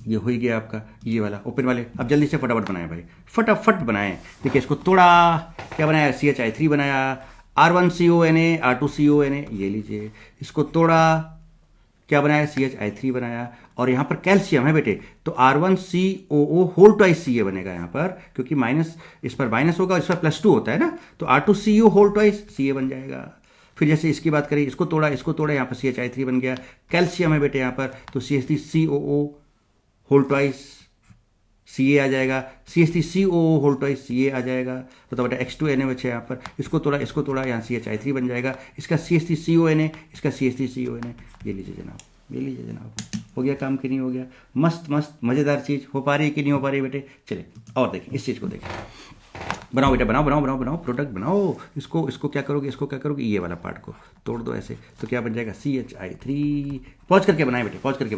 ये हो ही गया आपका ये वाला ओपन वाले। अब जल्दी से फटाफट बनाएं भाई, फटाफट बनाएं। देखिए इसको तोड़ा, क्या बनाया, CHI3 बनाया, R1CONA, R2CONA, ये लीजिए। इसको तोड़ा, क्या बनाया, CHI3 बनाया। और यहाँ पर कैल्शियम है बेटे, तो R1COO होल ट्वाइस CA बनेगा यहाँ पर, क्योंकि माइनस इस पर माइनस होगा, इस पर +2 होता है ना, तो R2CO होल ट्वाइस CA बन जाएगा। फिर जैसे इसकी बात करें, इसको तोड़ा, यहाँ पर CHI3 बन गया। कैल्शियम है बेटे यहाँ पर, तो CH3COO होल ट्वाइस CA आ जाएगा, CH3COO होल ट्वाइस CA आ जाएगा। तो बेटा X2NaOH है यहाँ पर, इसको तोड़ा, यहाँ CHI3 बन जाएगा, इसका CH3CONA, इसका CH3CONA, ये लीजिए जनाब, ये लीजिए जनाब। हो गया काम कि नहीं हो गया, मस्त मस्त मज़ेदार चीज़, हो पा रही है कि नहीं हो पा रही बेटे। चले और देखिए इस चीज़ को देखिए, बनाओ बेटा, बनाओ प्रोडक्ट बनाओ। इसको क्या करोगे, ये वाला पार्ट को तोड़ दो ऐसे, तो क्या बन जाएगा, CHI3। पॉज करके बनाए बेटे, पॉज करके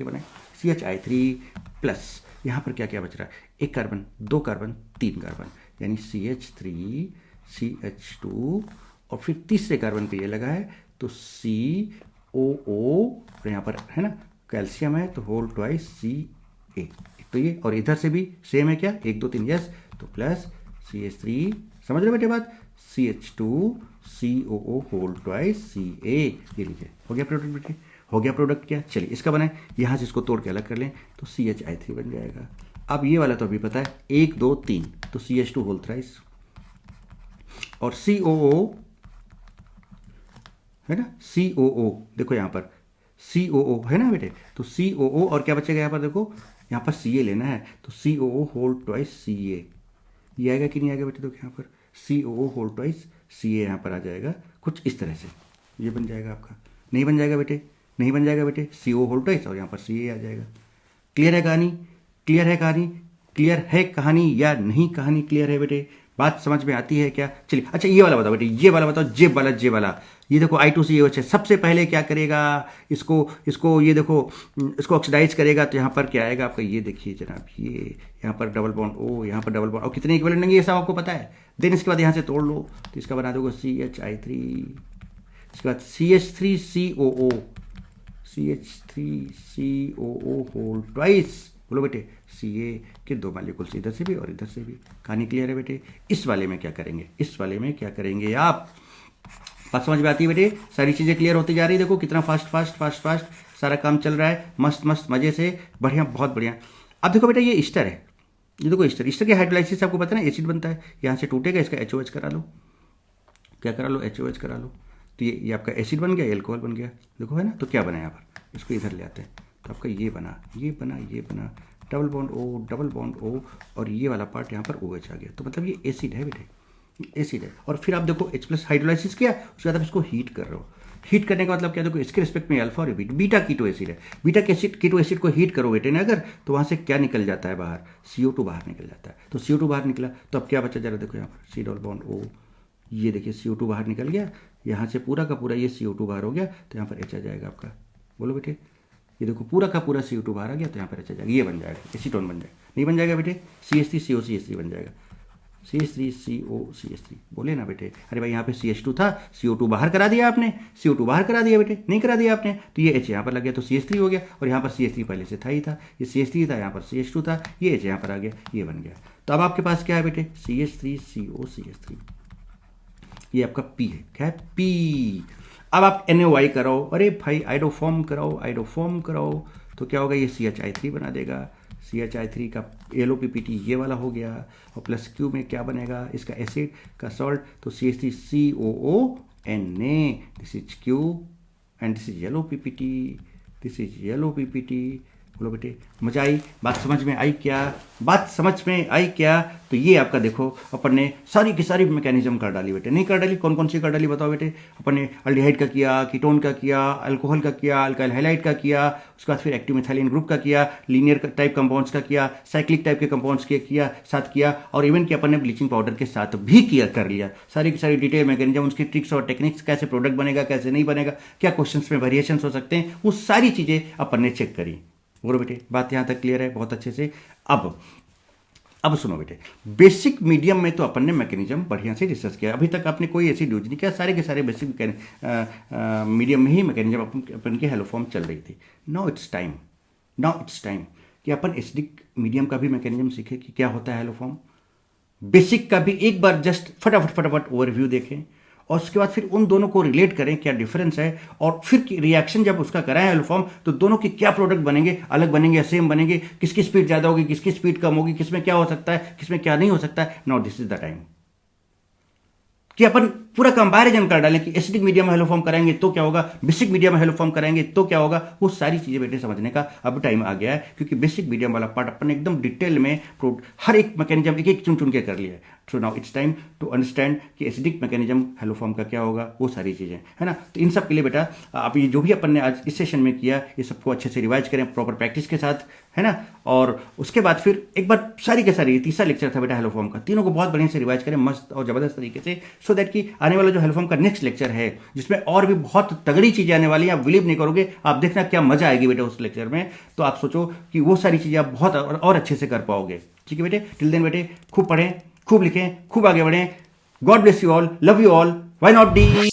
बनाए, CHI3 प्लस यहाँ पर क्या क्या बच रहा है, 1 कार्बन, 2 कार्बन, 3 कार्बन, यानी CH3 CH2, और फिर तीसरे कार्बन पे ये लगा है तो COO, और यहाँ पर है ना कैल्शियम है तो होल ट्वाइस CA, तो ये, और इधर से भी सेम है क्या, 1 2 3 यस, तो प्लस CH3, समझ रहे बेटे बात, CH2 COO whole twice CA, ये लीजिए, हो गया प्रोडक्ट बेटे, हो गया प्रोडक्ट क्या, चलिए इसका बनाए, यहाँ से इसको तोड़ के अलग कर लें तो CH3 बन जाएगा। अब ये वाला तो अभी पता है 1 2 3 तो CH2 होल थ्राइस और COO है ना, COO देखो यहाँ पर COO है ना बेटे, तो COO और क्या बचेगा यहाँ पर, देखो यहाँ पर Ca लेना है तो COO होल ट्वाइस Ca, ये आएगा कि नहीं आएगा बेटे, देखो यहाँ पर COO होल ट्वाइस Ca यहाँ पर आ जाएगा कुछ इस तरह से, ये बन जाएगा आपका, नहीं बन जाएगा बेटे, नहीं बन जाएगा बेटे, CO होल ट्वाइस और यहाँ पर Ca आ जाएगा। क्लियर है कहानी, क्लियर है कहानी, क्लियर है कहानी या नहीं कहानी क्लियर है बेटे, बात समझ में आती है क्या। चलिए अच्छा ये वाला बताओ बेटे, ये वाला बताओ, जे वाला ये देखो I2COH है, सबसे पहले क्या करेगा, इसको ये देखो इसको ऑक्सीडाइज करेगा तो यहाँ पर क्या आएगा आपका, ये देखिए जनाब, ये यहाँ पर डबल बॉन्ड O, यहाँ पर डबल बॉन्ड, और कितने इक्विवेलेंट लेंगे ये सब आपको पता है। देन इसके बाद यहाँ से तोड़ लो तो इसका बना दोगे CHI3, इसके बाद CH3COO, CH3COO होल ट्वाइस, बोलो बेटे Ca के 2 मॉलिक्यूल्स इधर से भी और इधर से भी। कहानी क्लियर है बेटे। इस वाले में क्या करेंगे, इस वाले में क्या करेंगे आप, बात समझ में आती है बेटे, सारी चीज़ें क्लियर होती जा रही है। देखो कितना फास्ट सारा काम चल रहा है, मस्त मजे से, बढ़िया, बहुत बढ़िया। अब देखो बेटा ये ईस्टर है, ये देखो ईस्टर की हाइड्रोलाइसिस आपको पता है ना, एसिड बनता है, यहाँ से टूटेगा, इसका HOH करा लो, क्या करा लो, HOH करा लो, तो ये आपका एसिड बन गया, एल्कोहल बन गया, देखो है ना। तो क्या बना यहाँ पर, इसको इधर ले आते हैं तो आपका ये बना डबल बॉन्ड O और ये वाला पार्ट यहाँ पर OH आ गया, तो मतलब ये एसिड है बेटे, एसिड है। और फिर आप देखो H+ हाइड्रोलाइसिस किया, उसके बाद आप इसको हीट कर रहे हो, हीट करने का मतलब क्या, देखो इसके रिस्पेक्ट में अल्फा और बीटा कीटो एसिड है, बीटा कीटो एसिड को हीट करो बेटे ना अगर, तो वहाँ से क्या निकल जाता है बाहर, CO2 बाहर निकल जाता है। तो CO2 बाहर निकला तो अब क्या बचा, जरा देखो यहाँ पर C डबल बॉन्ड O, ये देखिए CO2 बाहर निकल गया, यहाँ से पूरा का पूरा ये CO2 बाहर हो गया, तो यहाँ पर H आ जाएगा आपका, बोलो बेटे, ये देखो पूरा का पूरा CO2 बाहर आ गया, तो यहाँ पर H आ जाएगा, ये बन जाएगा, एसीटोन बन जाएगा, नहीं बन जाएगा बेटे, CH3COCH3 बन जाएगा, CH3COCH3 बोले ना बेटे। अरे भाई यहाँ पे CH2 था, CO2 बाहर करा दिया आपने, CO2 बाहर करा दिया बेटे, नहीं करा दिया आपने, तो ये H यहाँ पर लग गया तो CH3 हो गया, और यहाँ पर CH3 पहले से था ही था, ये CH3 था, यहाँ पर CH2 था, ये H यहाँ पर आ गया, ये बन गया। तो अब आपके पास क्या है बेटे, CH3COCH3, ये आपका P है, क्या है P। अब आप NaOI कराओ, अरे भाई आइडोफॉर्म कराओ, तो क्या होगा, ये CHI3 बना देगा, CHI3 का LOPPT ये वाला हो गया, और प्लस Q में क्या बनेगा, इसका एसिड का सॉल्ट, तो CH3COONA, this is Q and this is LOPPT, बोलो बेटे, मजा आई, बात समझ में आई क्या, तो ये आपका देखो अपन ने सारी की सारी मैकेनिज्म कर डाली बेटे, नहीं कर डाली, कौन कौन सी कर डाली बताओ बेटे। अपन ने अल्डिहाइड का किया, कीटोन का किया, अल्कोहल का किया, अल्काइल हाइलाइड का किया, उसके बाद फिर एक्टिव मिथाइलिन ग्रुप का किया, लीनियर टाइप कंपाउंड्स का किया, साइक्लिक टाइप के कंपाउंड्स के किया, और इवन कि अपन ने ब्लीचिंग पाउडर के साथ भी कर लिया, सारी की सारी डिटेल मैकेनिज्म, उसकी ट्रिक्स और टेक्निक्स, कैसे प्रोडक्ट बनेगा, कैसे नहीं बनेगा, क्या क्वेश्चन में वेरिएशन हो सकते हैं, वो सारी चीज़ें अपन ने चेक करी। बोलो बेटे, बात यहाँ तक क्लियर है बहुत अच्छे से। अब सुनो बेटे, बेसिक मीडियम में तो अपन ने मैकेनिज्म बढ़िया से डिस्कस किया, अभी तक आपने कोई ऐसी यूज नहीं किया, सारे के सारे बेसिक मीडियम में ही मैकेनिज्म अपन की हेलोफॉर्म चल रही थी। नाउ इट्स टाइम कि अपन एसिडिक मीडियम का भी मैकेनिज्म सीखे कि क्या होता है हेलोफॉर्म, बेसिक का भी एक बार जस्ट फटाफट ओवरव्यू देखें, और उसके बाद फिर उन दोनों को रिलेट करें क्या डिफरेंस है, और फिर रिएक्शन जब उसका कराएं हेलोफॉर्म, तो दोनों के क्या प्रोडक्ट बनेंगे, अलग बनेंगे या सेम बनेंगे, किसकी स्पीड ज़्यादा होगी, किसकी स्पीड कम होगी, किसमें क्या हो सकता है, किसमें क्या नहीं हो सकता है। Now this is the time कि अपन पूरा कंपैरिजन कर डालें कि एसिडिक मीडियम में हेलोफॉर्म कराएंगे तो क्या होगा, बेसिक मीडियम में हेलोफॉर्म कराएंगे तो क्या होगा, वो सारी चीज़ें बेटे समझने का अब टाइम आ गया है, क्योंकि बेसिक मीडियम वाला पार्ट अपन ने एकदम डिटेल में हर एक मैकेनिज्म एक चुन के कर लिया है। So now it's time to understand कि एसिडिक मैकेनिज्म हेलोफॉर्म का क्या होगा, वो सारी चीज़ें है ना। तो इन सब के लिए बेटा आप ये जो भी अपन ने आज इस सेशन में किया, ये सबको अच्छे से रिवाइज करें प्रॉपर प्रैक्टिस के साथ, है ना। और उसके बाद फिर एक बार सारी के सारी, तीसरा लेक्चर था बेटा हेलोफॉर्म का, तीनों को बहुत बढ़िया से रिवाइज करें मस्त और जबरदस्त तरीके से, सो दैट कि आने वाला जो हेलोफॉर्म का नेक्स्ट लेक्चर है, जिसमें और भी बहुत तगड़ी चीज़ें आने वाली हैं, आप बिलीव नहीं करोगे, आप देखना क्या मजा आएगी बेटा उस लेक्चर में। तो आप सोचो कि वो सारी चीज़ें आप बहुत और अच्छे से कर पाओगे। ठीक है बेटे, टिल देन बेटे खूब पढ़ें, खूब लिखें, खूब आगे बढ़ें। God bless you all, love you all, why not D.